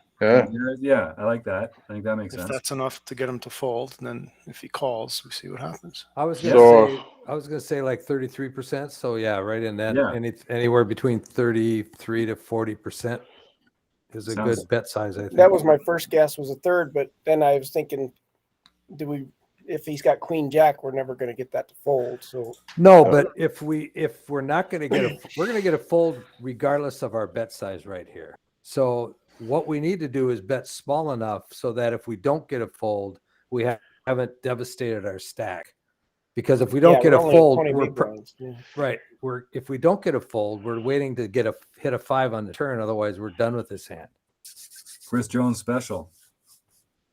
I like that. I think that makes If sense. that's enough to get him to fold, then if he calls, we see what happens. I was So- gonna say like 33%. So yeah, right in that. Yeah. Anywhere between 33 to 40% is a Sounds- good bet size. I think That was my first guess was a third, but then I was thinking, if he's got queen jack, we're never going to get that to fold. So No, but if we're not going to we're going to get a fold regardless of our bet size right here. So what we need to do is bet small enough so that if we don't get a fold, we haven't devastated our stack. Because if we don't get a we're only fold, 20 we're big blinds, yeah. right. If we don't get a fold, we're waiting to hit a 5 on the turn. Otherwise, we're done with this hand. Chris Jones special.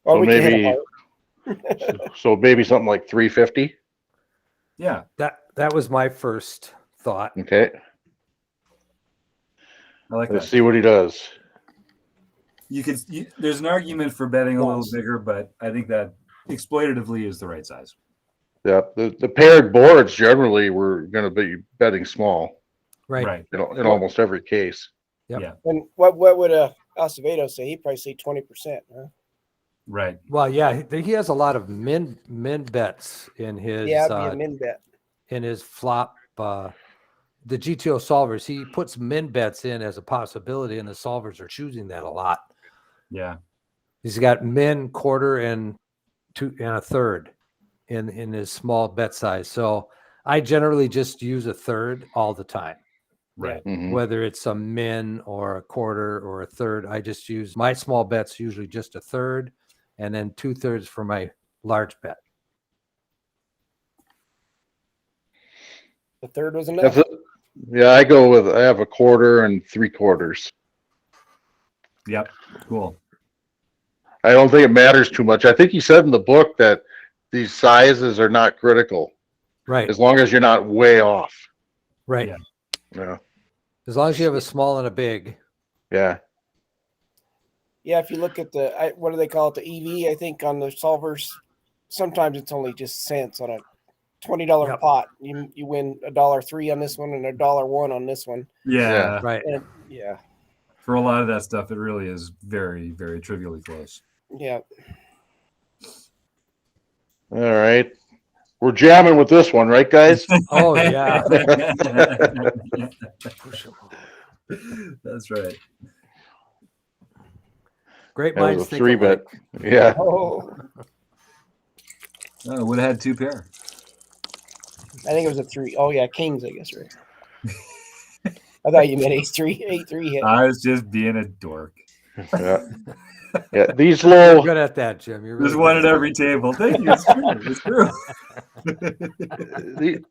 Or So we can hit a maybe- heart. So maybe something like 350. Yeah. That That was my first thought. Okay. I like Let's that. see what he does. There's an argument for betting a little Nice. bigger, but I think that exploitatively is the right size. Yeah. The paired boards generally we're going to be betting small Right. in almost every case. Yep. Yeah. And what would Acevedo say? He'd probably say 20%, huh? Right. Well, yeah, he has a lot of min bets in his Yeah, it'd be a min bet. in his flop. The GTO solvers, he puts min bets in as a possibility, and the solvers are choosing that a lot. Yeah. He's got min, quarter, and a third in his small bet size. So I generally just use a third all the time. Right. Mhm. Whether it's a min or a quarter or a third, I just use my small bets, usually just a third, and then 2/3 for my large bet. The third was enough. Yeah, I have a quarter and 3/4. Yep. Cool. I don't think it matters too much. I think he said in the book that these sizes are not critical Right. as long as you're not way off. Right. Yeah. Yeah. As long as you have a small and a big. Yeah. Yeah, if you look at what do they call it? The EV, I think on the solvers, sometimes it's only just cents on a $20 Yep. pot. You win $1.03 on this one and $1.01 on this one. Yeah. Right. And yeah, For a lot of that stuff, it really is very, very trivially close. yeah. All right. We're jamming with this one, right, guys? Oh, yeah. That's right. Great That was minds a think 3-bet. alike. Yeah. Oh, Oh, would have had 2 pair. I think it was a 3. Oh yeah, kings, I guess, right? I thought you meant 8-3 hit. I was just being a dork. Yeah. Yeah. These You're low good at that, Jim. You're There's really one good at at every table. Thank you. It's true. It's true.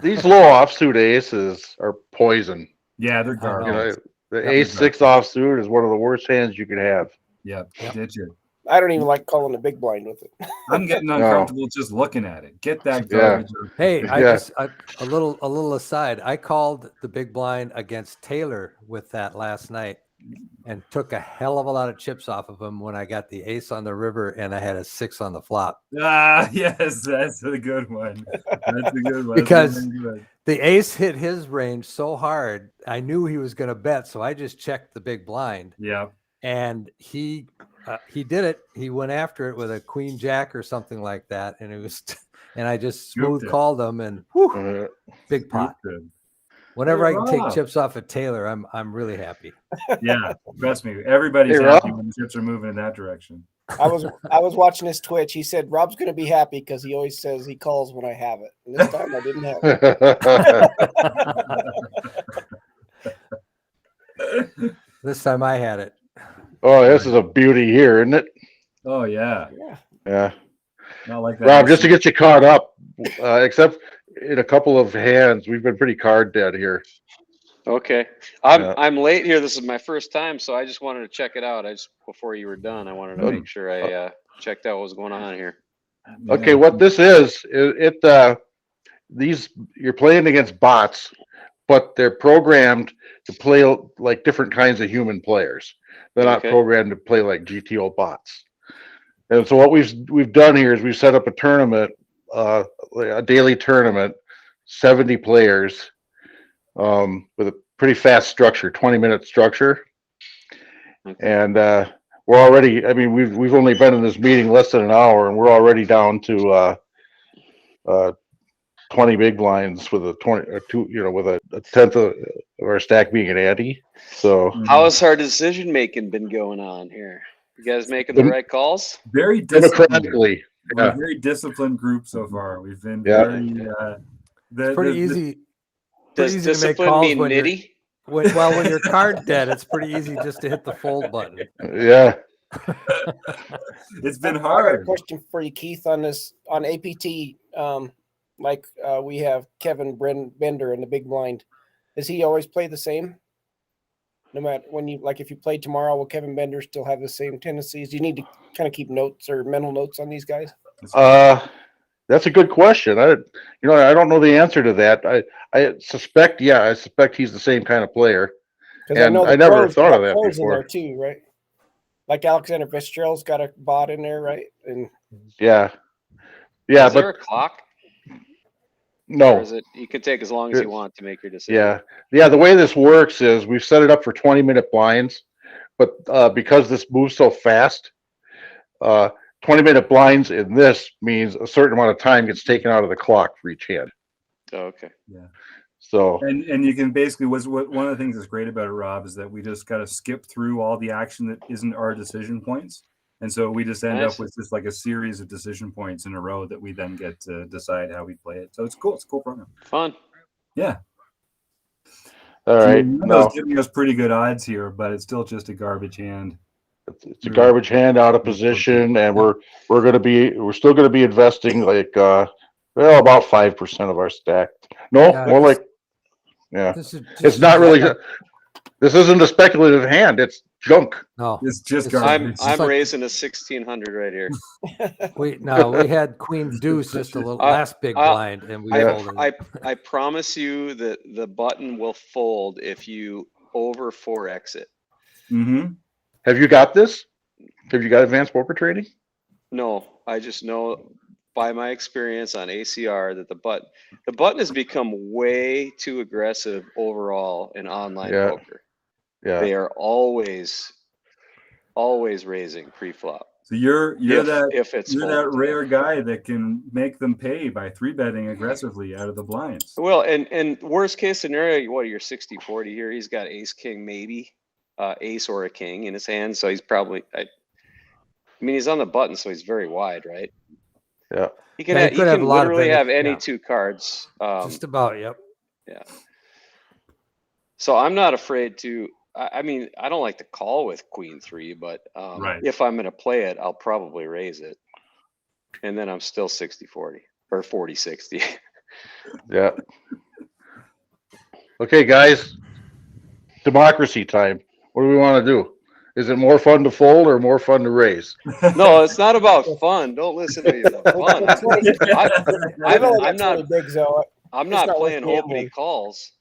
these low offsuit aces are poison. Yeah, they're You garbage. know, the Yep. ace-6 offsuit is one of the worst hands you could have. Yep. Yep. Did you? I don't even like calling the big blind with it. I'm getting uncomfortable just looking at it. Get that Yeah. garbage. Hey, Yeah. a little aside. I called the big blind against Taylor with that last night and took a hell of a lot of chips off of him when I got the ace on the river and I had a 6 on the flop. Ah, yes, that's a good one. That's a good one. Because That's really good. the ace hit his range so hard, I knew he was going to bet, so I just checked the big blind, Yeah. and he did it. He went after it with a queen jack or something like that, and it was, and I just smooth Scooped it. called him, and whew, Uh, big pot. Good. Whenever Hey, I can take Rob. chips off of Taylor, I'm really happy. Yeah, trust me. Everybody's Hey, happy Rob. when the chips are moving in that direction. I was watching his Twitch. He said Rob's going to be happy because he always says he calls when I have it. And this time I didn't have it. This time I had it. Oh, this is a beauty here, isn't it? Oh yeah, Yeah. Yeah. not like that. Rob, just to get you caught up, except in a couple of hands, we've been pretty card dead here. Okay. Yeah. I'm late here. This is my first time, so I just wanted to check it out. Before you were done, I wanted to make sure I checked out what was going on here. Okay, what this is these you're playing against bots, but they're programmed to play like different kinds of human players. They're not Okay. programmed to play like GTO bots. And so what we've done here is we've set up a tournament, a daily tournament, 70 players, with a pretty fast structure, 20-minute structure. Okay. And we're already, I mean, we've only been in this meeting less than an hour, and we're already down to 20 big blinds with a 20 or two, with a tenth of our stack being an ante. So How has our decision making been going on here? You guys making the right calls? very disciplined. democratically, We're yeah. a very disciplined group so far. We've been Yeah. very. It's pretty easy. Does easy to make discipline calls mean when you're- nitty? when you're card dead, it's pretty easy just to hit the fold button. Yeah. It's been I got a hard. question for you, Keith, on APT. We have Kevin Bender in the big blind. Does he always play the same? No matter if you play tomorrow, will Kevin Bender still have the same tendencies? Do you need to kind of keep notes or mental notes on these guys? That's a good question. I don't know the answer to that. I suspect he's the same kind of player. Because I And know I the never pros thought got of that pros in before. there too, right? Like Alexander Fitzgerald's got a bot in there, right? And Yeah, Is there a but clock? Or no. is it you can take as long as you want to make your decision? Yeah. The way this works is we've set it up for 20-minute blinds, but because this moves so fast, 20-minute blinds in this means a certain amount of time gets taken out of the clock for each hand. Oh, okay. Yeah. So and you can basically what one of the things that's great about it, Rob, is that we just got to skip through all the action that isn't our decision points, and so we just end up with just like a series of decision points in a row that we then get to decide how we play it. So it's cool. It's a cool program. Fun. Yeah. all right, It's giving us pretty good odds here, but it's still just a garbage hand. it's a garbage hand out of position, and we're still gonna be investing like about 5% of our stack. No, Yeah, more like it's not really. This isn't a speculative hand. It's junk. No, It's just It's garbage. I'm like- raising a 1600 right here. we had Queen Deuce just a little last big blind, and we folded. I promise you that the button will fold if you over 4x it. Mm-hmm. Have you got this? Have you got advanced poker training? No, I just know by my experience on ACR that the button has become way too aggressive overall in online poker. Yeah. They are always raising pre-flop. So you're that folded. rare guy that can make them pay by 3-betting aggressively out of the blinds. Well, and worst case scenario, you're 60-40 here. He's got ace king maybe, ace or a king in his hand, so he's probably. I mean, he's on the button, so he's very wide, right? Yeah. He can literally have any two cards. Just about, yep. Yeah. So I'm not afraid to. I mean, I don't like to call with queen 3, but if I'm going to play it, I'll probably raise it, and then I'm still 60-40 or 40-60. Yeah. Okay, guys. Democracy time. What do we want to do? Is it more fun to fold or more fun to raise? No, it's not about fun. Don't listen to me about fun. I'm not playing opening calls.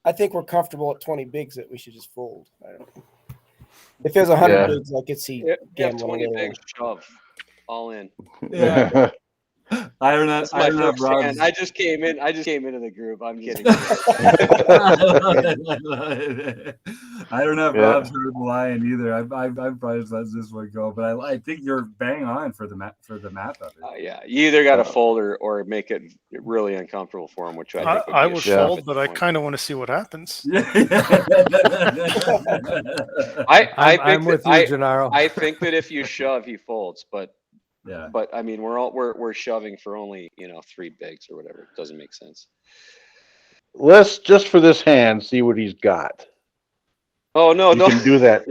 I think we're comfortable at 20 bigs that we should just fold. I don't know. If it was 100 bigs, I could see gambling. 20 bigs, shove, all in. Yeah. I don't know. I just came into the group. I'm kidding. I don't have Rob's herd lion either. I've probably let this one go, but I think you're bang on for the math of it. Yeah, you either got to fold or make it really uncomfortable for him, which I think I would fold, but I kind of want to see what happens. I'm with you, Gennaro. I think that if you shove, he folds, but. Yeah. But I mean, we're shoving for only 3 bigs or whatever. It doesn't make sense. Let's just for this hand see what he's got. Oh no, you can do that.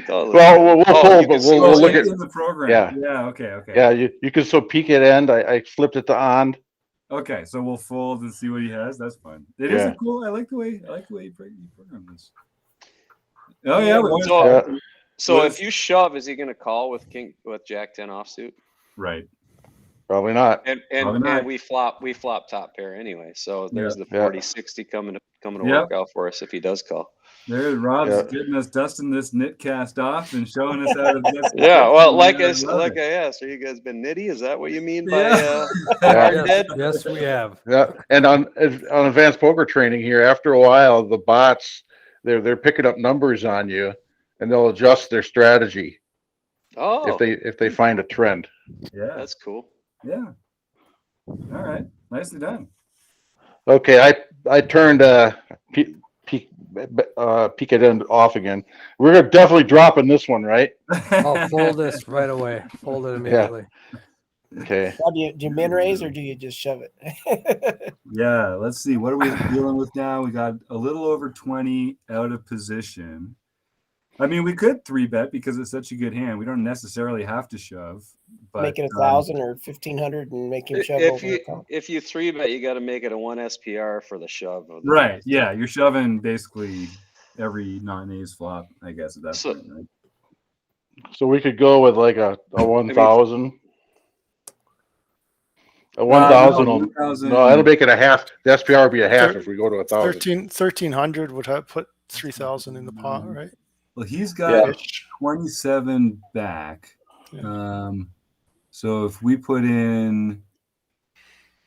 Totally. Well, we'll fold, but we'll look at the program. Yeah. Okay. Yeah, you can so peek at end. I flipped it to on. Okay, so we'll fold and see what he has. That's fine. It is cool. I like the way you program this. Oh yeah. So if you shove, is he going to call with Jack 10 offsuit? Right. Probably not. And we flop top pair anyway. So there's the 40-60 coming to work out for us if he does call. There, Rob's getting us dusting this knit cast off and showing us how to get. Well, like I asked, are you guys been nitty? Is that what you mean by hard dead? Yes, we have. Yeah, and on advanced poker training here, after a while, the bots they're picking up numbers on you. And they'll adjust their strategy if they find a trend. Yeah, that's cool. Yeah. All right, nicely done. Okay, I turned peek it end off again. We're definitely dropping this one, right? I'll fold this right away. Fold it immediately. Yeah. Okay. Now, do you min raise or do you just shove it? Yeah. Let's see. What are we dealing with now? We got a little over 20 out of position. I mean, we could 3-bet because it's such a good hand. We don't necessarily have to shove. But, make it 1,000 or 1,500 and make him shove if you 3-bet, you got to make it a 1 SPR for the shove. Right. Yeah. You're shoving basically every non-ace flop, I guess, at that point. Right? So we could go with like a 1,000. A 1,000. No, No, 1,000. that'll make it a half. The SPR would be a half if we go to 1,000. 1,300 would have put 3,000 in the pot, right? Well, he's got Yeah. 27 back. Yeah. So if we put in,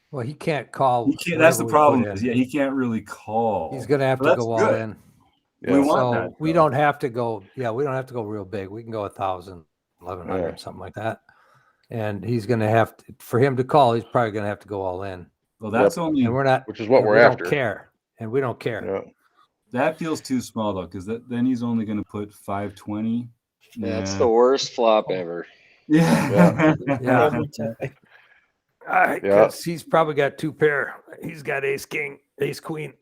Well, he can't call. he can't, that's the whatever we problem. put Is, in. yeah, he can't really call. He's going to have Well, to that's go all good. in. We want So that. we though. don't have to go. Yeah, we don't have to go real big. We can go 1,000, 1,100, Yeah. something like that. And he's going to have to, for him to call, he's probably going to have to go all in. Well, that's only. And we're not. Which is what and we're we after. Don't care, and we don't care. Yeah. That feels too small though, because then he's only going to put 520. That's the worst flop ever. Yeah. Yeah. Every time. Yeah. Because he's probably got 2 pair. He's got ace king, ace queen.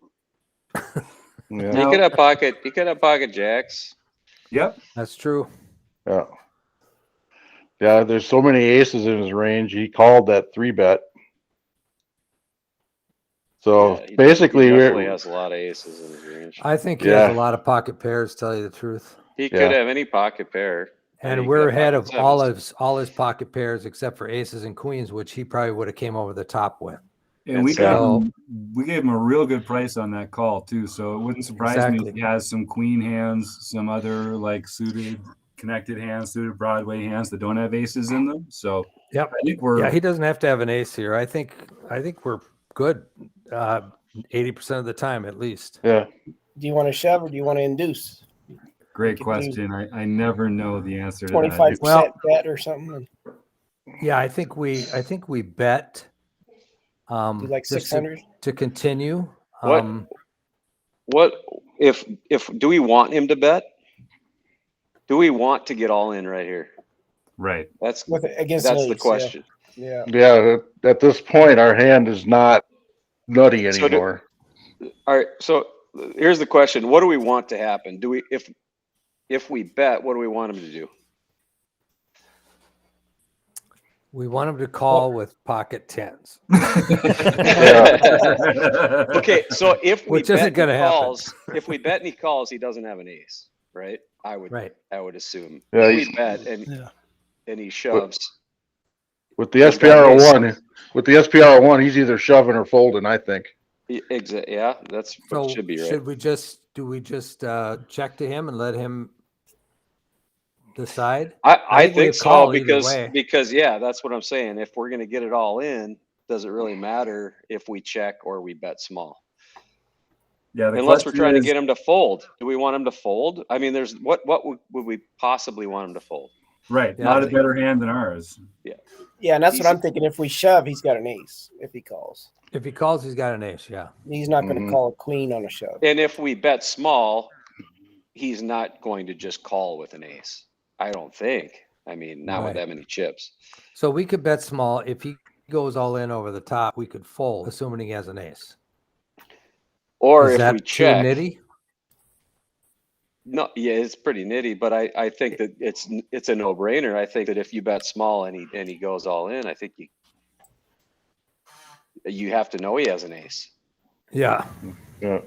Yeah. He could have pocket jacks. Yep. That's true. Yeah. Yeah. There's so many aces in his range. He called that 3-bet. So Yeah, basically, he definitely has a lot of aces in his range. I think he has a lot of pocket pairs. Tell you the truth. He could have any pocket pair. And he we're could have ahead of pocket all his pocket pairs except for aces and queens, which he probably would have came over the top with. And we So- gave him a real good price on that call too. So it wouldn't surprise me if he has some queen hands, some other like suited connected hands, suited Broadway hands that don't have aces in them. So Yep. I think we're Yeah, he doesn't have to have an ace here. I think we're good 80% of the time at least. Yeah. Do you want to shove or do you want to induce? great could do question. I never know the answer to 25% that. Well- bet or something. Yeah, I think we bet Do like just 600. to continue. What? What if do we want him to bet? Do we want to get all in right here? Right. That's Against that's an the ace, question. Yeah. Yeah. At this point, our hand is not nutty So anymore. All right. So here's the question: what do we want to happen? Do we if we bet, what do we want him to do? We want him to call with pocket tens. Okay, so if we Which isn't bet and gonna he happen. calls, if we bet and he calls, he doesn't have an ace, right? I would assume. Yeah, If we he's- bet and he shoves. With the He's got SPR one, he's either shoving or folding, I think. Yeah, that's what So should be right. do we just check to him and let him decide? I think we think so call either way. because yeah, that's what I'm saying. If we're gonna get it all in, does it really matter if we check or we bet small? Yeah. Unless we're trying to get him to fold. Do we want him to fold? I mean, there's what would we possibly want him to fold? Right. Yeah, Not a better hand than ours. Yeah, and that's He's- what I'm thinking. If we shove, he's got an ace if he calls. If he calls, he's got an ace. Yeah. He's not going to Mhm. call a queen on a shove. And if we bet small, he's not going to just call with an ace. I don't think. I mean, not with Right. that many chips. So we could bet small. If he goes all in over the top, we could fold, assuming he has an ace. Or Is if that we too check, nitty? no, yeah, it's pretty nitty, but I think that it's a no-brainer. I think that if you bet small and he goes all in, I think you have to know he has an ace. Yeah. Yeah.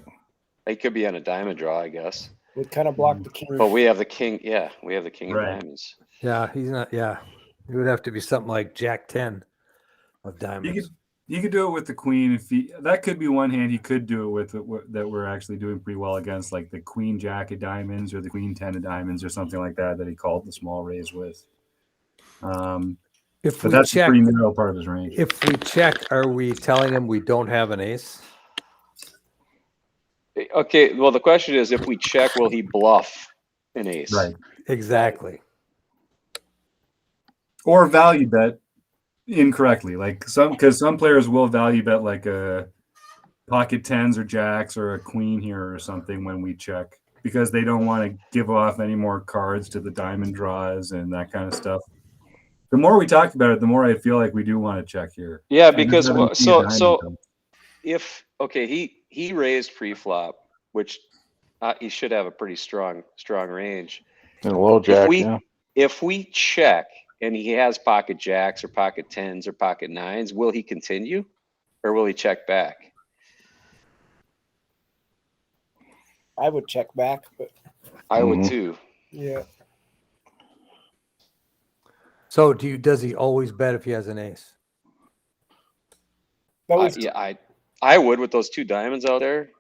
He could be on a diamond draw, I guess. We kind of block the king. But we have the king. Yeah, we have the king Right. of diamonds. Yeah. He's not. Yeah. It would have to be something like Jack 10 of diamonds. You could do it with the queen that could be one hand he could do it with that we're actually doing pretty well against, like the queen jack of diamonds or the queen 10 of diamonds or something like that he called the small raise with. If But we that's a check, pretty narrow part of his range. if we check, are we telling him we don't have an ace? Okay, well, the question is, if we check, will he bluff an ace? Right. Exactly. Or value bet incorrectly. Like because some players will value bet like a pocket tens or jacks or a queen here or something when we check because they don't want to give off any more cards to the diamond draws and that kind of stuff. The more we talk about it, the more I feel like we do want to check here. Yeah, And because then having so a diamond so come. if he raised pre-flop, which he should have a pretty strong range. And a low jack, If we check and he has pocket jacks or pocket tens or pocket nines, will he continue or will he check back? I would check back, but I would Mhm. too. yeah. So does he always bet if he has an ace? But I would with those 2 diamonds out there.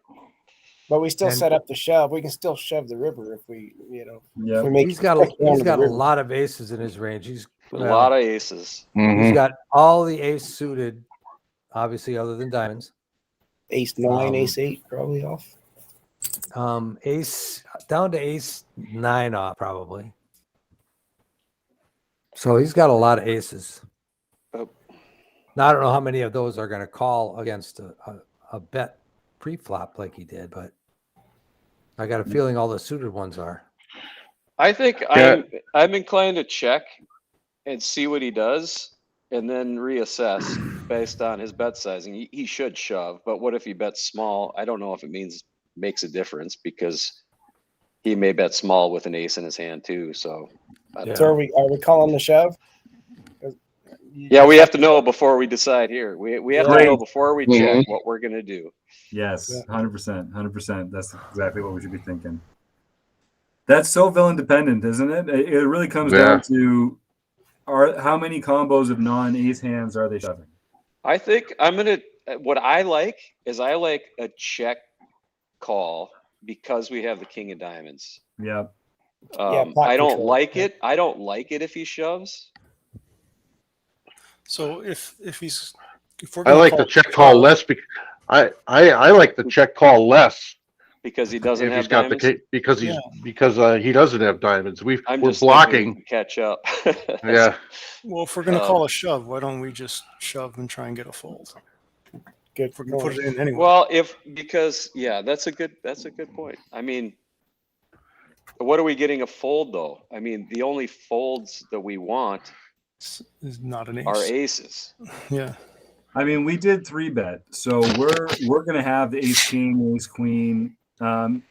But we still And- set up the shove. We can still shove the river if we, if Yeah. we make He's got a lot of aces in his range. He's A lot of aces. He's got all the ace suited, obviously, other than diamonds. ace 9, ace 8, probably off. Ace down to ace 9 off, probably. So he's got a lot of aces. Oh. Now I don't know how many of those are going to call against a bet pre-flop like he did, but I got a feeling all the suited ones are. I think I'm inclined to check and see what he does, and then reassess based on his bet sizing. He should shove, but what if he bets small? I don't know if it makes a difference, because he may bet small with an ace in his hand too. So, So are we calling the shove? Yeah, we have to know before we decide here. We have to know before we check what we're gonna do. Yes, 100%, 100%. That's exactly what we should be thinking. That's so villain dependent, isn't it? It really comes down to how many combos of non-ace hands are they shoving? I think what I like is a check call because we have the king of diamonds. Yeah. I don't like it. I don't like it if he shoves. So if we're I like the check call less because I like the check call less because he doesn't have he's got diamonds. because he doesn't have diamonds. We're just blocking. Catch up. Yeah. Well, if we're gonna call a shove, why don't we just shove and try and get a fold? Good. If we're gonna put it in anyway. Well, that's a good point. I mean, what are we getting a fold though? I mean, the only folds that we want is not an ace. Are aces. Yeah. I mean, we did 3-bet, so we're gonna have the ace king, ace queen. When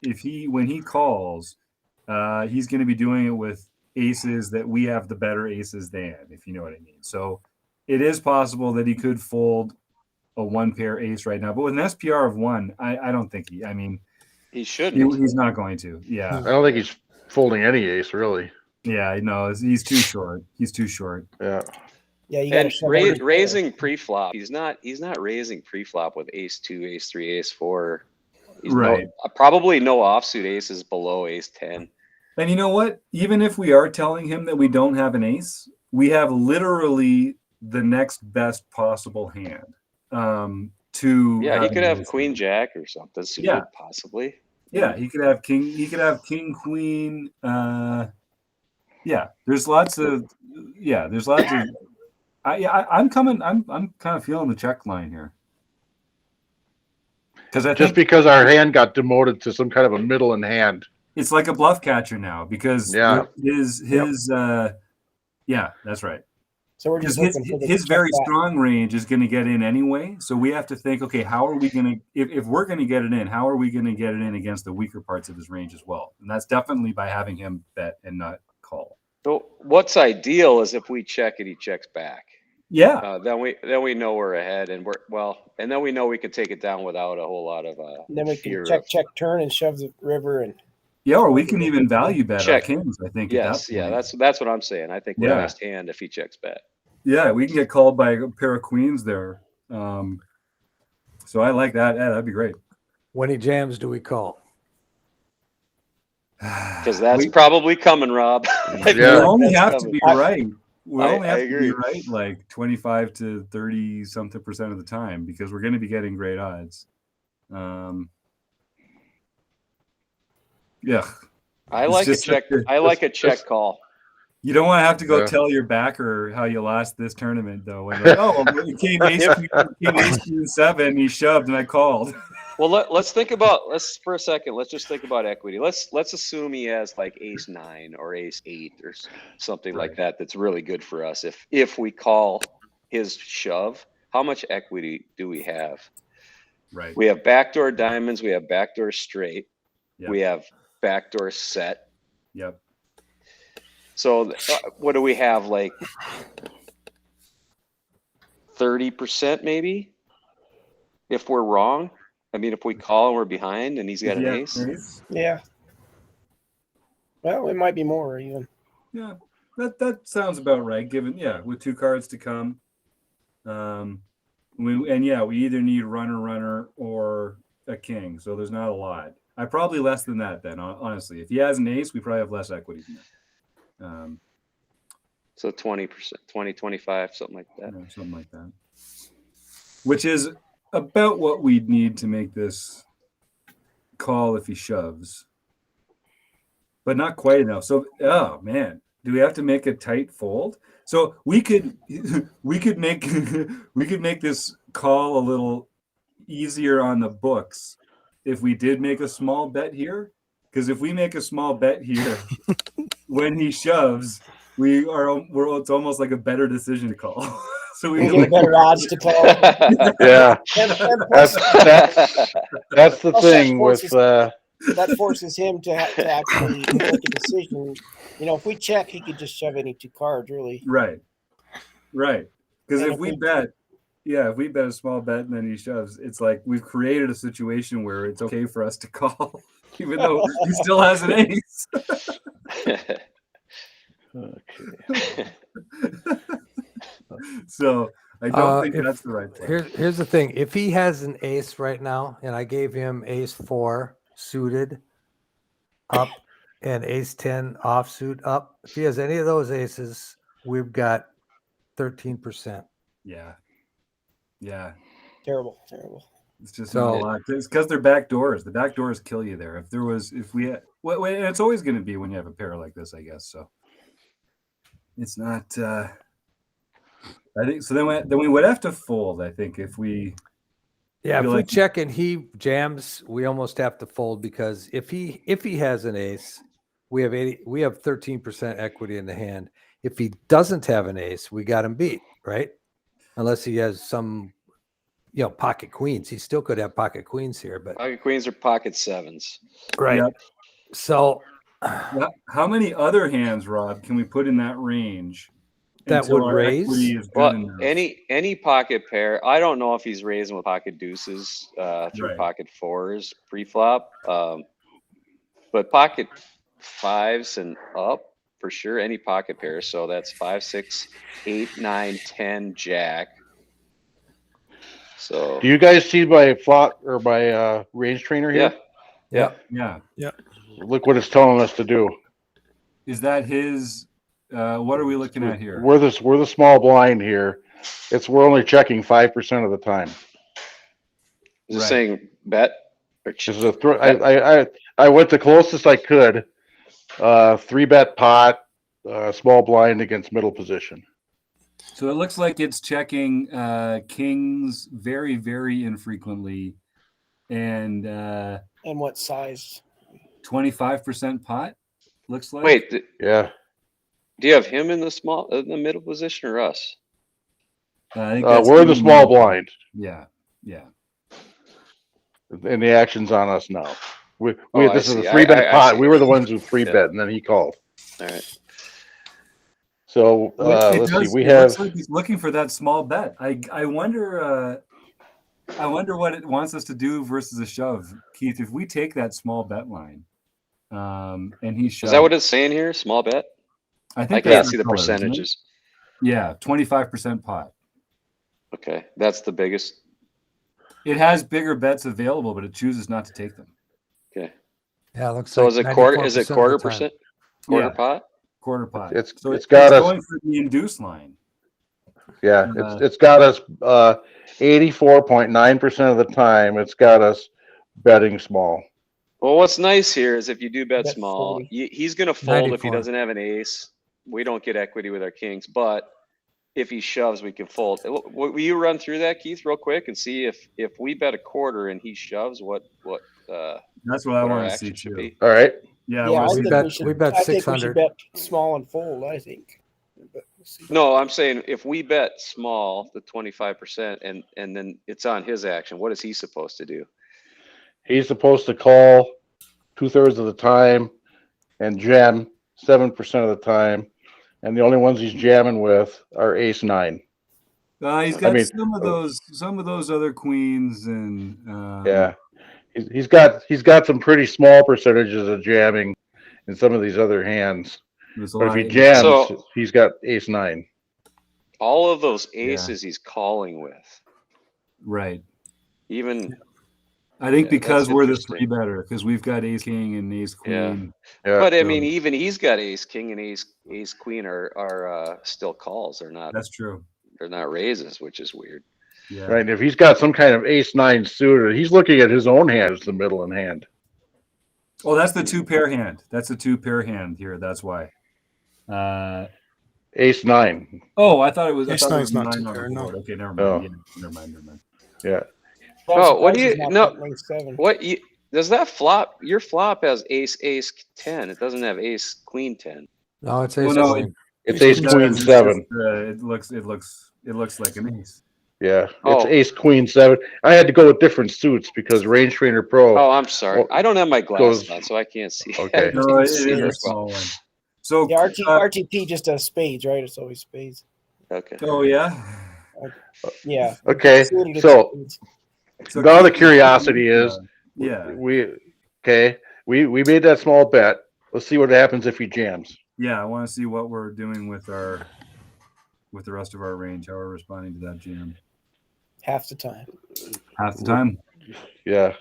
he calls, he's gonna be doing it with aces that we have the better aces than, if you know what I mean. So it is possible that he could fold a 1-pair ace right now, but with an SPR of 1, I don't think he shouldn't. He's not going to. Yeah. I don't think he's folding any ace really. Yeah, no, he's too short. He's too short. Yeah. Yeah, you and got raising pre-flop. He's not raising pre-flop with ace 2, ace 3, ace 4. He's right. Probably no offsuit aces below ace 10. And you know what? Even if we are telling him that we don't have an ace, we have literally the next best possible hand. He could have queen jack or something suited, possibly. Yeah, he could have king. He could have king queen. There's lots of. I'm kind of feeling the check line here. Because because our hand got demoted to some kind of a middle in hand. It's like a bluff catcher now because that's right. So we're just his very strong range is going to get in anyway. So we have to think, okay, how are we going to, if we're going to get it in, how are we going to get it in against the weaker parts of his range as well? And that's definitely by having him bet and not call. So what's ideal is if we check and he checks back. Yeah. Then we know we're ahead and and then we know we can take it down without a whole lot of then we can check turn and shove the river and. Yeah, or we can even value bet our kings, I think. Yes, that's what I'm saying. I think we're best hand if he checks bet. Yeah, we can get called by a pair of queens there. So I like that. Yeah, that'd be great. When he jams, do we call? Because that's probably coming, Rob. We only have to be right. We only have to agree. be right like 25 to 30 something % of the time because we're going to be getting great odds. Yeah. I like a check. I like a check call. You don't want to have to go tell your backer how you lost this tournament, though. When like, it came ace 7, he shoved, and I called. Well, let's for a second. Let's just think about equity. Let's assume he has like ace 9 or ace 8 or something like that. That's really good for us. If we call his shove, how much equity do we have? Right. We have backdoor diamonds. We have backdoor straight. Yep. We have backdoor set. Yep. So what do we have, like 30% maybe? If we're wrong? I mean, if we call and we're behind and he's got an ace? Yeah. Well, it might be more even. Yeah. That sounds about right. Given with 2 cards to come, we either need runner or a king. So there's not a lot. I probably less than that then. Honestly, if he has an ace, we probably have less equity than that. So 20%, 20, 25, something like that. Something like that. Which is about what we'd need to make this call if he shoves. But not quite enough. So, oh man, do we have to make a tight fold? So we could make this call a little easier on the books if we did make a small bet here. Because if we make a small bet here, when he shoves, it's almost like a better decision to call. So we get better odds to call. Yeah, that's the Plus thing with that forces him to actually make a decision. If we check, he could just shove any 2 cards, really. Right. Because if we bet a small bet and then he shoves, it's like we've created a situation where it's okay for us to call, even though he still has an ace. Okay. So I don't think that's the right play. Here's the thing. If he has an ace right now, and I gave him ace 4 suited up and ace 10 offsuit up, if he has any of those aces, we've got 13%. Yeah. Terrible. It's just not a lot. It's because they're back doors. The back doors kill you there. And it's always going to be when you have a pair like this, I guess. So it's not. I think so. Then we would have to fold. I think if we. Yeah, if we check and he jams, we almost have to fold, because if he has an ace, we have 13% equity in the hand. If he doesn't have an ace, we got him beat, right? Unless he has some, pocket queens. He still could have pocket queens here, but Pocket queens or pocket 7s. right. Yep. So how many other hands, Rob, can we put in that range that would raise? Any pocket pair. I don't know if he's raising with pocket deuces through pocket 4s pre-flop, but pocket 5s and up for sure. Any pocket pair. So that's 5, 6, 8, 9, 10, jack. So do you guys see my flop or my range trainer here? Yeah. Look what it's telling us to do. Is that his? What are we looking at here? We're the small blind here. We're only checking 5% of the time. Is it saying bet? This is I went the closest I could. 3-bet pot, small blind against middle position. So it looks like it's checking kings very, very infrequently, and what size? 25% pot. Looks like. Wait. Yeah. Do you have him in the middle position or us? I think we're the small blind. Yeah. And the action's on us now. This is a 3-bet pot. We were the ones who 3-bet, and then he called. All right. So let's see. We have. Looks like he's looking for that small bet. I wonder. I wonder what it wants us to do versus a shove, Keith. If we take that small bet line, and he shoves. Is that what it's saying here? Small bet. I think I can't see the percentages. Yeah, 25% pot. Okay, that's the biggest. It has bigger bets available, but it chooses not to take them. Okay. Yeah, it looks so. Like Is it quarter? Is it quarter percent? Quarter pot. Quarter pot. It's got us going for the induced line. Yeah, it's got us 84.9% of the time. It's got us betting small. Well, what's nice here is if you do bet small, 40. He's going to fold if he doesn't have an ace. We don't get equity with our kings, but if he shoves, we can fold. Will you run through that, Keith, real quick and see if we bet a quarter and he shoves, what that's what I want to see too. All right. Yeah, we bet 600. I think we should bet small and fold. I think. No, I'm saying if we bet small, the 25%, and then it's on his action, what is he supposed to do? He's supposed to call 2/3 of the time and jam 7% of the time, and the only ones he's jamming with are ace 9. He's got some of those other queens and yeah, he's got some pretty small percentages of jamming in some of these other hands. But if he jams, So- he's got ace nine. All of those aces he's calling with. Right. Even I think Yeah, because that's we're the interesting. three better, because we've got ace king and ace queen. Yeah. but I so- mean, even he's got ace king and ace queen are still calls. They're not That's true. raises, which is weird. Yeah. Right. And if he's got some kind of ace nine suited, he's looking at his own hand as the middle in hand. Oh, that's the two pair hand. That's the two pair hand here. That's why. Ace nine. Oh, I thought it was. I Ace thought it nine's was not 9 two on pair, the no. board. Okay, never mind. Oh. Yeah, never mind. Yeah. Oh, what do you- Surprised he's no. not putting ace 7. What does that flop? Your flop has ace 10. It doesn't have ace queen 10. No, it's Well, ace no, queen. It's ace It's queen just, 7. it looks like an ace. Yeah. It's Oh. ace queen 7. I had to go with different suits because Range Trainer Pro. Oh, I'm sorry. Well, I don't have my glasses goes- on, so I can't see. Okay. I No, didn't it see is it a as well. small one. So, Yeah, RTP just does spades, right? It's always spades. Okay. oh yeah. Yeah. Okay. Suited, it's So spades. So now the curiosity is, yeah, we made that small bet. Let's see what happens if he jams. yeah. I want to see what we're doing with the rest of our range. How we're responding to that jam. Half the time. Half the time. Yeah.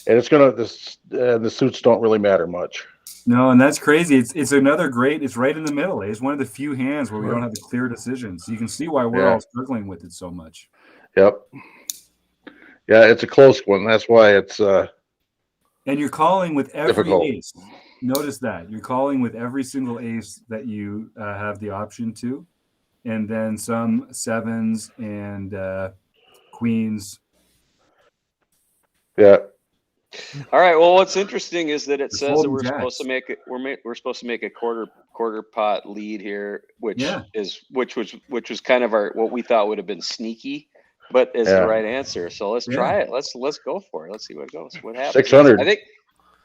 And it's gonna the suits don't really matter much. No, and that's crazy. It's another great. It's right in the middle. It's one of the few hands where we don't have the clear decisions. So you can see why we're all struggling with it so much. Yep. Yeah, it's a close one. That's why it's And you're calling with every difficult. ace. Notice that you're calling with every single ace that you have the option to, and then some sevens and queens. Yeah. All right. Well, what's interesting is that it We're says that folding we're jacks. supposed to make it. We're supposed to make a quarter pot lead here, which was kind of what we thought would have been sneaky, but is the right answer. So let's try it. Let's go for it. Let's see what goes. What happens? 600. I think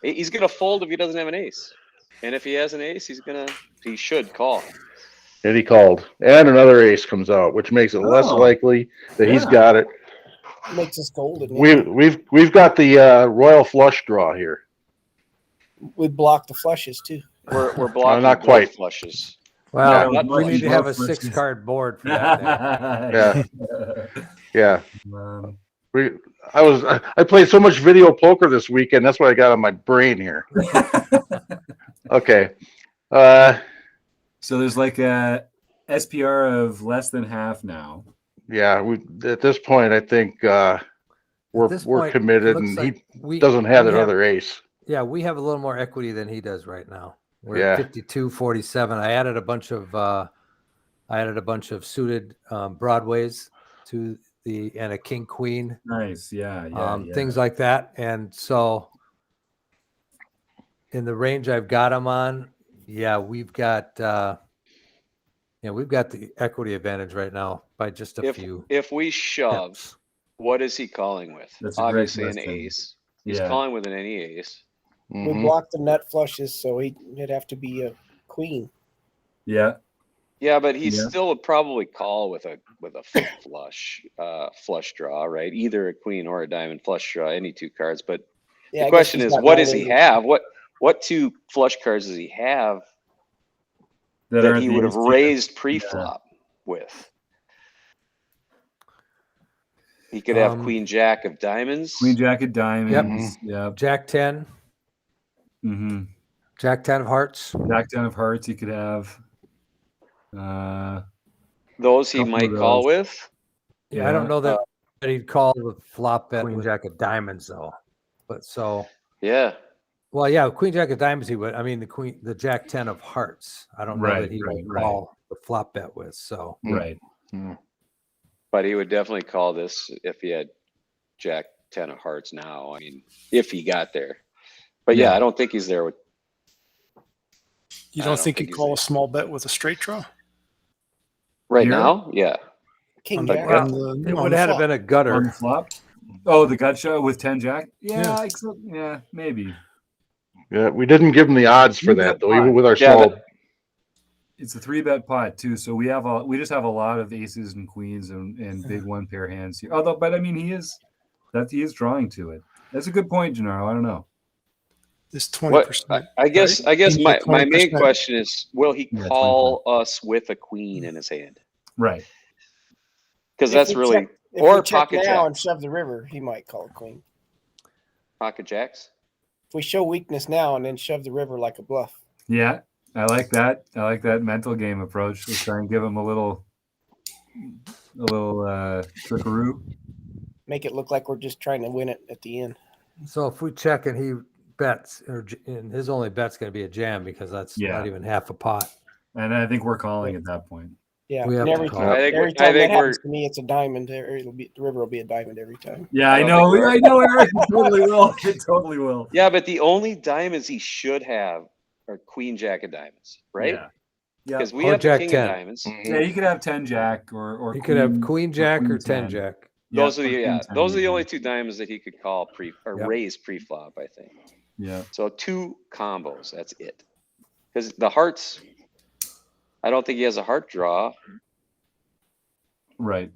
he's gonna fold if he doesn't have an ace, and if he has an ace, he should call. And he called. And another ace comes out, which makes it less Oh. likely that he's Yeah. got it. Makes us golden. We've got the royal flush draw here. We block the flushes too. We're blocking not both quite. flushes. Well, not we need to have a much. 6-card board for that. Yeah. Um, I played so much video poker this weekend. That's what I got on my brain here. Okay. so there's like a SPR of less than half now. Yeah. At this point, I think we're this we're point, committed, looks and like he doesn't have we that other ace. Yeah, we have a little more equity than he does right now. We're Yeah. at 52-47. I added a bunch of suited Broadways to and a king queen, Nice, yeah. things like that. And so in the range I've got him on, we've got the equity advantage right now by just a few. If we shove, pips. what is he calling with? That's a great Obviously an question. ace. He's Yeah. calling with an any ace. We Mhm. block the nut flushes, so it'd have to be a queen. Yeah. Yeah, but he Yeah. still would probably call with a flush draw, right? Either a queen or a diamond flush draw, any two cards. But Yeah, the I guess question he's is, got what does he 980. have? What two flush cards does he have that aren't he the would have ace raised pre-flop with? He could have queen jack of diamonds. Queen jack of diamonds. Yep. Jack 10, Mm-hmm. Jack 10 of hearts. Jack 10 of hearts he could have. Those he couple of might call those. with. Yeah, I don't know that he'd call the flop bet Queen Jack of diamonds though. But so Yeah. well, yeah, Queen Jack of diamonds he would. I mean the Jack 10 of hearts. I don't know Right, that he right, would call the flop bet with. So Right. But he would definitely call this if he had jack 10 of hearts now. I mean, if he got there. But yeah, Yeah. I don't think he's there with. You I don't don't think think he'd he's call there. a small bet with a straight draw? Right Here? now, yeah. King On the- jack. on it the would have flop. been a On the gutter. flop. Oh, the gut shot with 10 jack? Yeah. Yeah, maybe. Yeah, we didn't give him the odds for that though, even with our Yeah, small. but- It's a 3-bet pot too, so we just have a lot of aces and queens and big one pair hands here. But I mean he is drawing to it. That's a good point, Gennaro. I don't know. is 20%. I guess He's my at main 20%. question is, will he Yeah, call us with a queen in his hand? Right. Because If that's we really check- if or we check pocket now and jacks. shove the river, he might call a queen. Pocket jacks. If we show weakness now and then shove the river like a bluff. Yeah, I like that. I like that mental game approach. Let's try and give him a little trickaroo. Make it look like we're just trying to win it at the end. So if we check and he bets, and his only bet's going to be a jam because that's not even half a pot. And I think we're calling at that point. Yeah, We have and to every call. time, I think every time that we're happens to me, it's a diamond. The river will be a diamond every time. Yeah, I I don't know. think we're- I know, Eric. It totally will. It totally will. Yeah, but the only diamonds he should have are queen jack of diamonds, right? Yeah. Yeah. Because we Or have the jack king 10. of diamonds. Yeah, you could have 10 jack or He could have queen- queen jack or 10 10. jack. Those Yeah, are the or queen 10 those are the maybe. only two diamonds that he could call Yep. raise pre-flop, I think. Yeah. So 2 combos, that's it. Because the hearts, I don't think he has a heart draw. Right.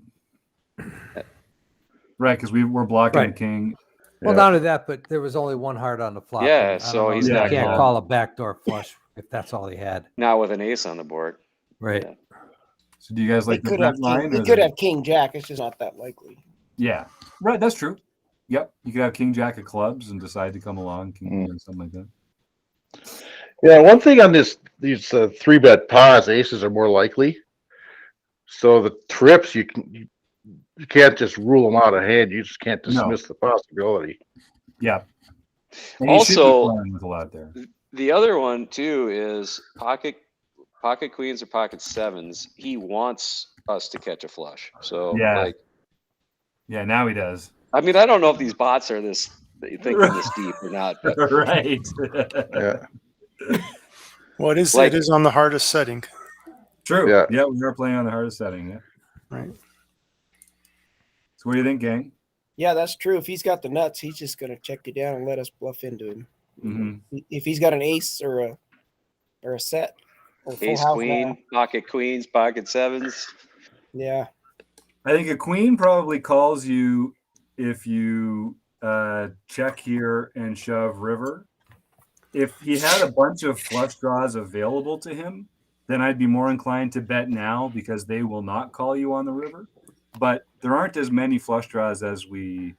Right, because we're blocking Right. the king. Well, Yeah. not only that, but there was only one heart on the flop. Yeah, and I don't so know, he's you not can't calling. call a backdoor flush if that's all he had. Now with an ace on the board. Right. Yeah. So do you guys like He the could have bet line? king, or he could the- have king jack. It's just not that likely. Yeah. Right, that's true. Yep. You could have king jack of clubs and decide to come along, king Mm. or something like that. Yeah, one thing on these 3-bet pots, aces are more likely. So the trips you can't just rule them out of hand. You just can't dismiss the possibility. Yeah. And you should be Also- playing with a lot there. The other one too is pocket queens or pocket sevens. He wants us to catch a flush. So Yeah. like, Yeah, now he does. I mean, I don't know if these bots are thinking this deep or not, but Right. Yeah. Well, it Like- is on the hardest setting. True. Yeah. Yeah, we are playing on the hardest setting. Yeah. Right. So what do you think, gang? Yeah, that's true. If he's got the nuts, he's just going to check you down and let us bluff into him. Mm-hmm. If he's got an ace or a set or full ace house queen, now, pocket queens, pocket sevens. yeah, I think a queen probably calls you if you check here and shove river. If he had a bunch of flush draws available to him, then I'd be more inclined to bet now because they will not call you on the river. But there aren't as many flush draws as we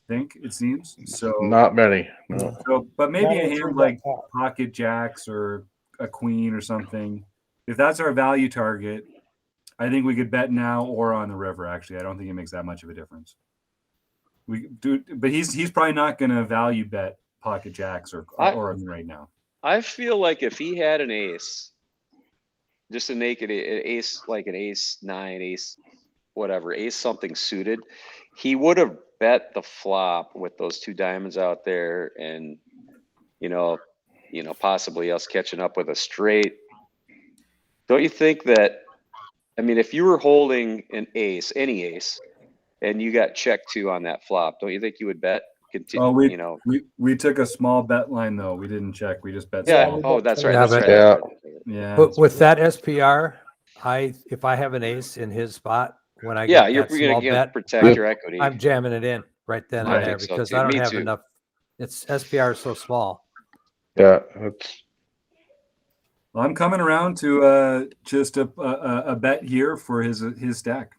think, it seems. So Not many. No. but maybe Not a in a hand 3-bet like pot. pocket jacks or a queen or something. If that's our value target, I think we could bet now or on the river. Actually, I don't think it makes that much of a difference. We do, but he's probably not going to value bet pocket jacks or right now. I feel like if he had an ace, just a naked ace, like an ace 9, ace whatever, ace something suited, he would have bet the flop with those 2 diamonds out there, and possibly us catching up with a straight. Don't you think that? I mean, if you were holding an ace, any ace, and you got check 2 on that flop, don't you think you would bet? We took a small bet line though. We didn't check. We just bet Yeah. small. Oh, that's right. Yeah, That's but- right. Yeah. But with that SPR, if I have an ace in his spot, when I Yeah, get you're that small going to bet, protect your equity. I'm jamming it in right then I and there think so, because too. I don't Me have too. enough. It's SPR is so small. Yeah, it's I'm coming around to just a bet here for his stack.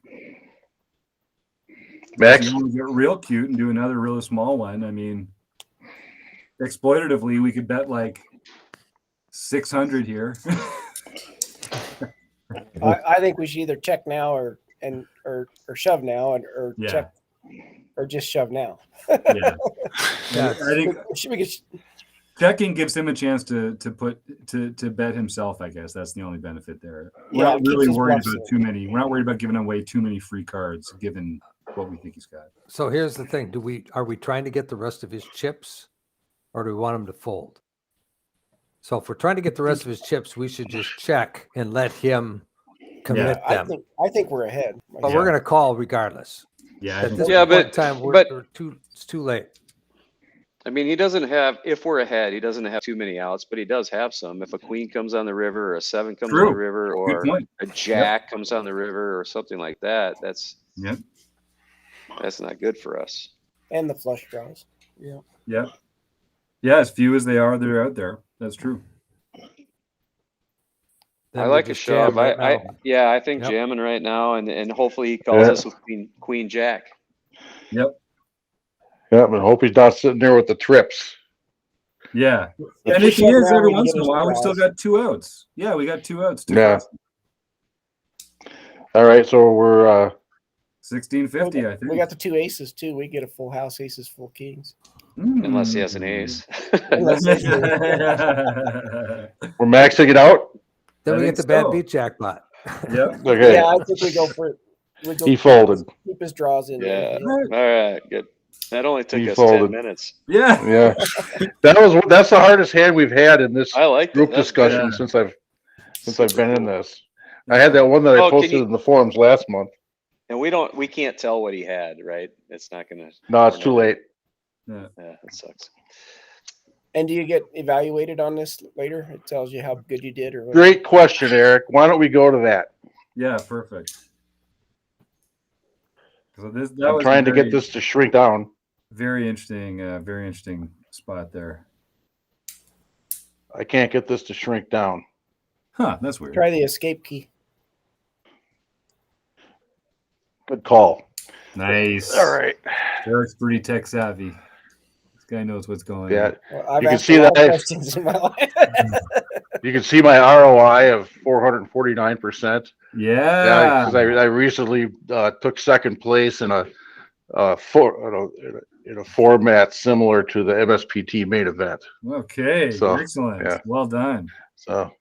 Max. If you want to get real cute and do another really small one, I mean, exploitatively, we could bet like 600 here. I think we should either check now or shove now or Yeah. check or just shove now. Yeah. Yeah, I think We could, checking gives him a chance to bet himself. I guess that's the only benefit there. We're Yeah, not it keeps really his worried bluffs about in. too many. We're not worried about giving away too many free cards, given what we think he's got. So here's the thing: are we trying to get the rest of his chips, or do we want him to fold? So if we're trying to get the rest of his chips, we should just check and let him commit them. I think we're ahead. But we're going to call regardless. Yeah, I At think this so. Yeah, point in but- time, but- it's too late. I mean, he doesn't have, if we're ahead, he doesn't have too many outs, but he does have some. If a queen comes on the river or a 7 comes on True. the river Good or point. a jack comes on the river or something like that, that's Yep. not good for us. And the flush draws. Yep. Yeah, as few as they are, they're out there. That's true. Then I we like a just shove. jam right now. I think Yep. jamming right now, and hopefully he calls us with Queen Jack. Yep. Yeah, but hope he's not sitting there with the trips. Yeah. If And we if he shove is now, every we can once get in a his while, we still draws. got 2 outs. Yeah, we got 2 outs. Yeah. All right, so we're 1650, I think. We got the 2 aces too. We get a full house, aces, full kings. Unless he has an ace. Unless it's we're maxing it out. Then I we think get the bad so. beat jackpot. Yep. Okay. Yeah, I think we go for it. We go He folded. Keep his draws in Yeah. there. All right. Good. That only took He us folded. 10 minutes. Yeah. Yeah, that's the hardest hand we've had in this I like group that. That's discussion good. since I've Super been in cool. this. I had that one that I Oh, can posted you- in the forums last month. And we can't tell what he had, right? It's not gonna. No, it's we're too not- late. Yeah. Yeah, that sucks. And do you get evaluated on this later? It tells you how good you did or what? Great question, Eric. Why don't we go to that? Yeah, perfect. So that I'm was trying to get this to shrink down. very interesting spot there. I can't get this to shrink down. Huh, that's weird. Try the escape key. Good call. Nice. All right. Eric's pretty tech savvy. This guy knows what's going Yeah, on. Well, I've You can asked see a lot that of I- questions in my life. you can see my ROI of 449%. Yeah. Because I recently took second place in a format similar to the MSPT main event. Okay. So, Excellent. yeah. Well done. So,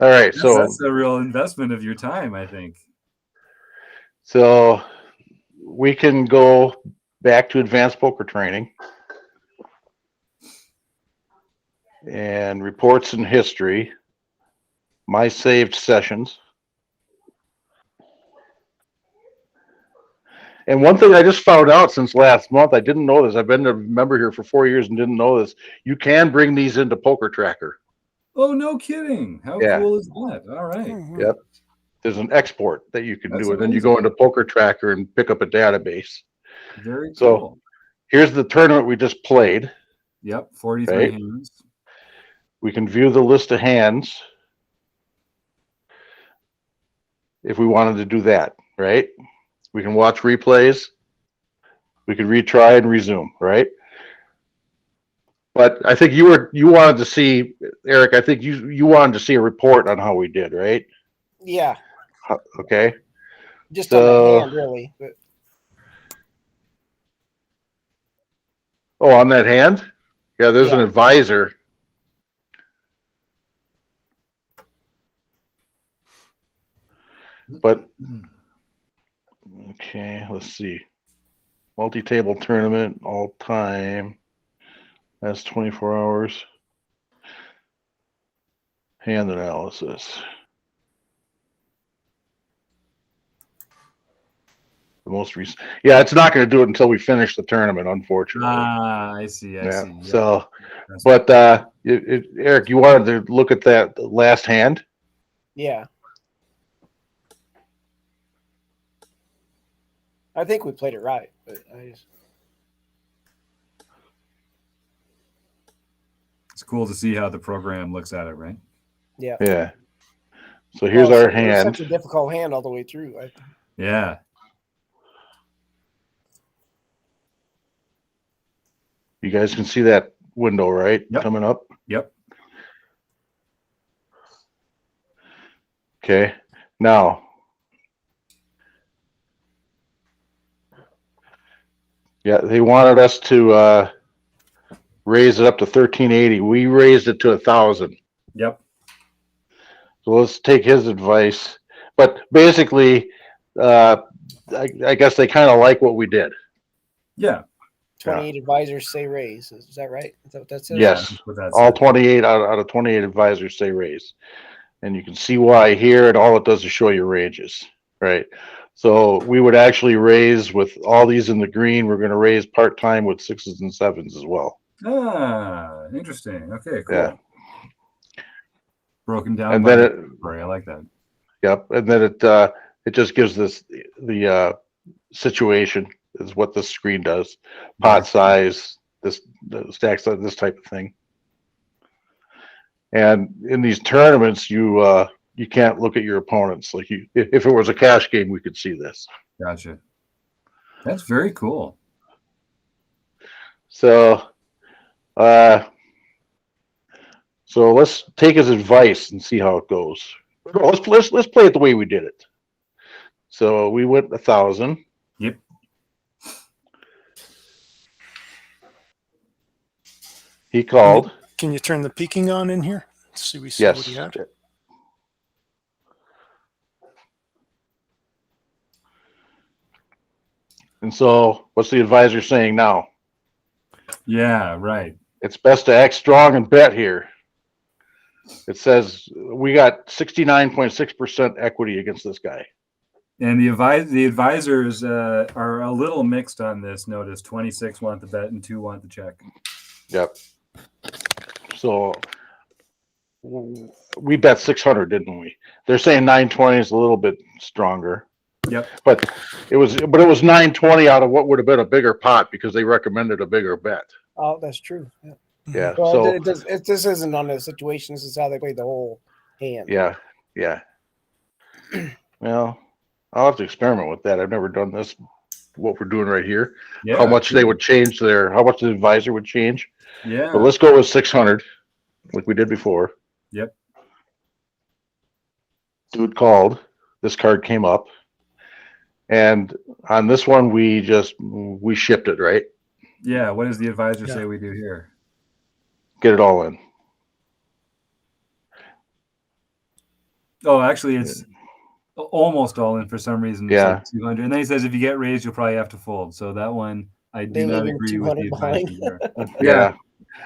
all right. That's a real investment of your time, I think. So we can go back to advanced poker training and reports and history, my saved sessions. And one thing I just found out since last month, I didn't know this. I've been a member here for 4 years and didn't know this. You can bring these into Poker Tracker. Oh, no kidding. How Yeah. cool is that? All right. Mhm. Yep. There's an export that you can That's do, and then you amazing. go into Poker Tracker and pick up a database. Very So- cool. Here's the tournament we just played. Yep. 43 Right. hands. We can view the list of hands if we wanted to do that, right? We can watch replays. We can retry and resume, right? But I think you wanted to see, Eric, I think you wanted to see a report on how we did, right? Yeah, Okay. just So- on the hand, really. But Oh, on that hand? Yeah, there's an Yeah. advisor. But okay, let's see. Multi-table tournament, all time. That's 24 hours. Hand analysis. The most recent. Yeah, it's not going to do it until we finish the tournament, unfortunately. Ah, I see. I see. Yeah. So, That's- but Eric, you wanted to look at that last hand? yeah, I think we played it right. But it's cool to see how the program looks at it, right? yeah. Yeah. So here's Well, our it was hand. Such a difficult hand all the way through. Yeah. You guys can see that window, right? Yep. Coming up. Yep. Okay. Now, yeah, they wanted us to raise it up to 1380. We raised it to 1,000. Yep. So let's take his advice. But basically, I guess they kind of like what we did. Yeah. 28 advisors say raise. Is that right? Is that what that says? Yes. That's what that All says. 28 out of 28 advisors say raise. And you can see why here, and all it does is show your ranges, right? So we would actually raise with all these in the green. We're going to raise part-time with 6s and 7s as well. Ah, interesting. Okay, cool. Yeah. Broken down. And by then category. I like that. Yep. And then it just gives this the situation is what the screen does. Pot size, the stacks of this type of thing. And in these tournaments, you can't look at your opponents. Like if it was a cash game, we could see this. Gotcha. That's very cool. So, so let's take his advice and see how it goes. Let's play it the way we did it. So we went 1,000. Yep. He called. Can you turn the peeking on in here? See what he had. And so, what's the advisor saying now? Yeah, right. It's best to act strong and bet here. It says we got 69.6% equity against this guy. And the advisors are a little mixed on this. Notice 26 want the bet and 2 want the check. Yep. So we bet 600, didn't we? They're saying 920 is a little bit stronger. Yep. But it was 920 out of what would have been a bigger pot because they recommended a bigger bet. Oh, that's true. Yeah. Yeah. Well, So this isn't on the situation. This is how they play the whole hand. yeah. Yeah. Well, I'll have to experiment with that. I've never done this. What we're doing right here. Yeah. How much they would change how much the advisor would change. Yeah. But let's go with 600, like we did before. Yep. Dude called. This card came up. And on this one, we shipped it, right? Yeah. What does the advisor say we do here? Get it all in. Oh, actually, it's almost all in for some reason. Yeah. Like 200. And then he says if you get raised, you'll probably have to fold. So that one, I do not agree with the advisor there. Yeah.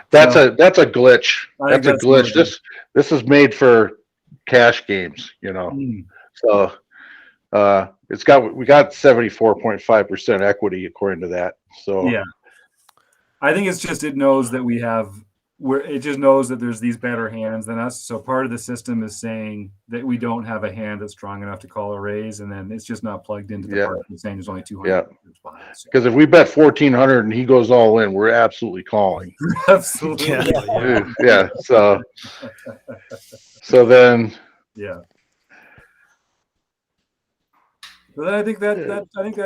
That's a glitch. That's a glitch. This is made for cash games, you know. So we got 74.5% equity according to that. So yeah. I think it's just it knows that it just knows that there's these better hands than us. So part of the system is saying that we don't have a hand that's strong enough to call a raise, and then it's just not plugged into the part that's saying there's only 200. Yeah. Because if we bet 1,400 and he goes all in, we're absolutely calling. Absolutely. Yeah. So then. Yeah. So then I think that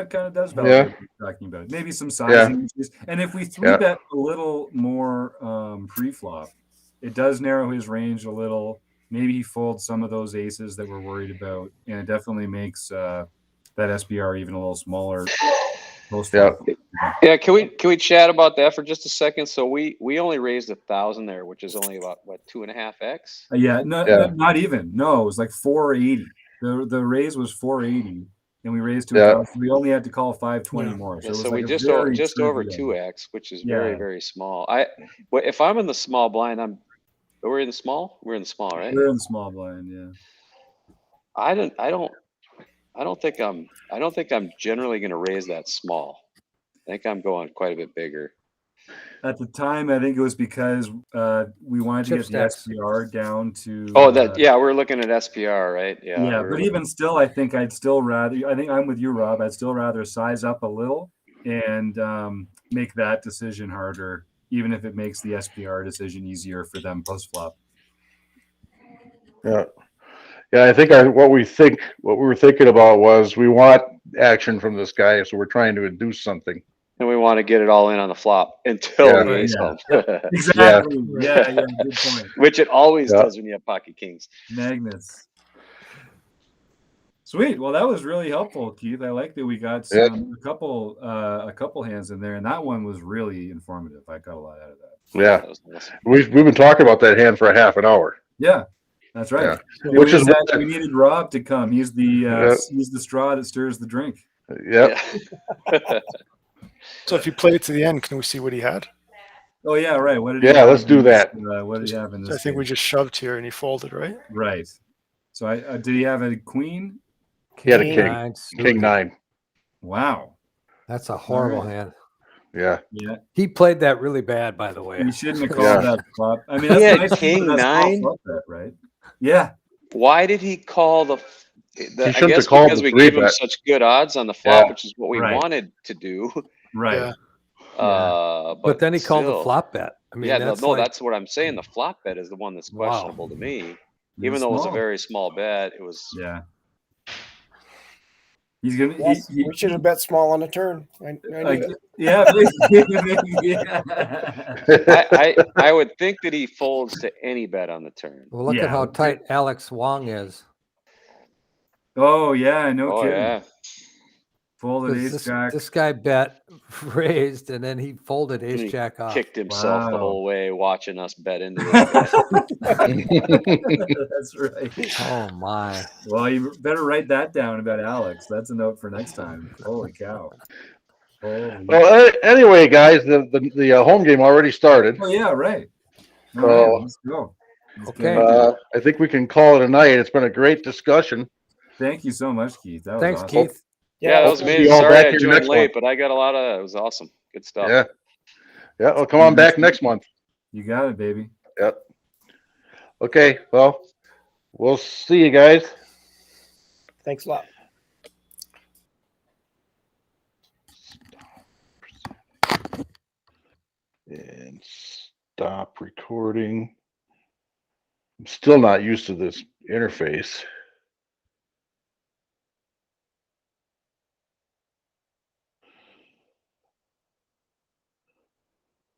kind of does validate what you're talking about. Maybe some sizing issues. And if we 3-bet a little more pre-flop, it does narrow his range a little. Maybe he folds some of those aces that we're worried about, and it definitely makes that SPR even a little smaller. Yeah. Can we chat about that for just a second? So we only raised 1,000 there, which is only about 2.5x. Not even. No, it was like 480. The raise was 480. And we raised 2,000. We only had to call 520 more. So we just over 2x, which is very, very small. If I'm in the small blind, we're in the small. We're in the small, right? We're in the small blind, yeah. I don't think I'm generally going to raise that small. I think I'm going quite a bit bigger. At the time, I think it was because we wanted to get the SPR down to. We're looking at SPR, right? Yeah, but even still, I think I'm with you, Rob. I'd still rather size up a little and make that decision harder, even if it makes the SPR decision easier for them post flop. Yeah. Yeah, I think what we were thinking about was we want action from this guy, so we're trying to induce something. And we want to get it all in on the flop until the ace comes. Exactly. Yeah, good point. Which it always does when you have pocket kings. Magnets. Sweet. Well, that was really helpful, Keith. I like that we got a couple hands in there, and that one was really informative. I got a lot out of that. Yeah, that was awesome. We've been talking about that hand for a half an hour. Yeah, that's right. Yeah. Which is that we needed Rob to come. He's the straw that stirs the drink. Yep. So if you play it to the end, can we see what he had? Oh yeah, right. What did let's do that. What did he have in this? I think we just shoved here and he folded, right? Right. So did he have a queen? He had a king. King 9. Wow. That's a horrible hand. Yeah. Yeah. He played that really bad, by the way. He shouldn't have called that flop. I mean, that's nice king 9, right? Yeah. Why did he call the? I guess because we gave him such good odds on the flop, which is what we wanted to do. Right. But then he called a still, flop bet. I mean, yeah, that's no, like, that's what I'm saying. The flop bet is the one that's Wow. questionable to me. It Even was though it was a small. very small bet, it was. Yeah. He's gonna. Yes, we should have bet small on the turn. I knew it. Yeah. I would think that he folds to any bet on the turn. well, look at how tight Alex Wong is. Oh yeah, no Oh kidding. yeah. Folded ace jack. This guy bet raised, and then he folded ace He jack off. kicked himself the Wow. whole way watching us bet into this guy. That's right. Oh my! Well, you better write that down about Alex. That's a note for next time. Holy cow. Holy. Well, anyway, guys, the home game already started. Oh yeah, right. All So, right, let's go. Let's Okay. go. I think we can call it a night. It's been a great discussion. Thank you so much, Keith. That was Thanks, awesome. Keith. Yeah, that was Hope to see amazing. you all Sorry back I here joined next late, but I got a lot of. It was awesome. Good stuff. Yeah. Yeah. Well, come on back next month. You got it, baby. Yep. Okay. Well, we'll see you guys. Thanks a lot. And stop recording. I'm still not used to this interface.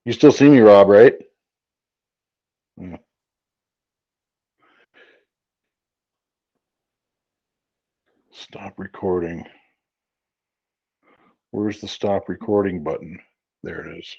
You still see me, Rob, right? Yeah. Stop recording. Where's the stop recording button? There it is.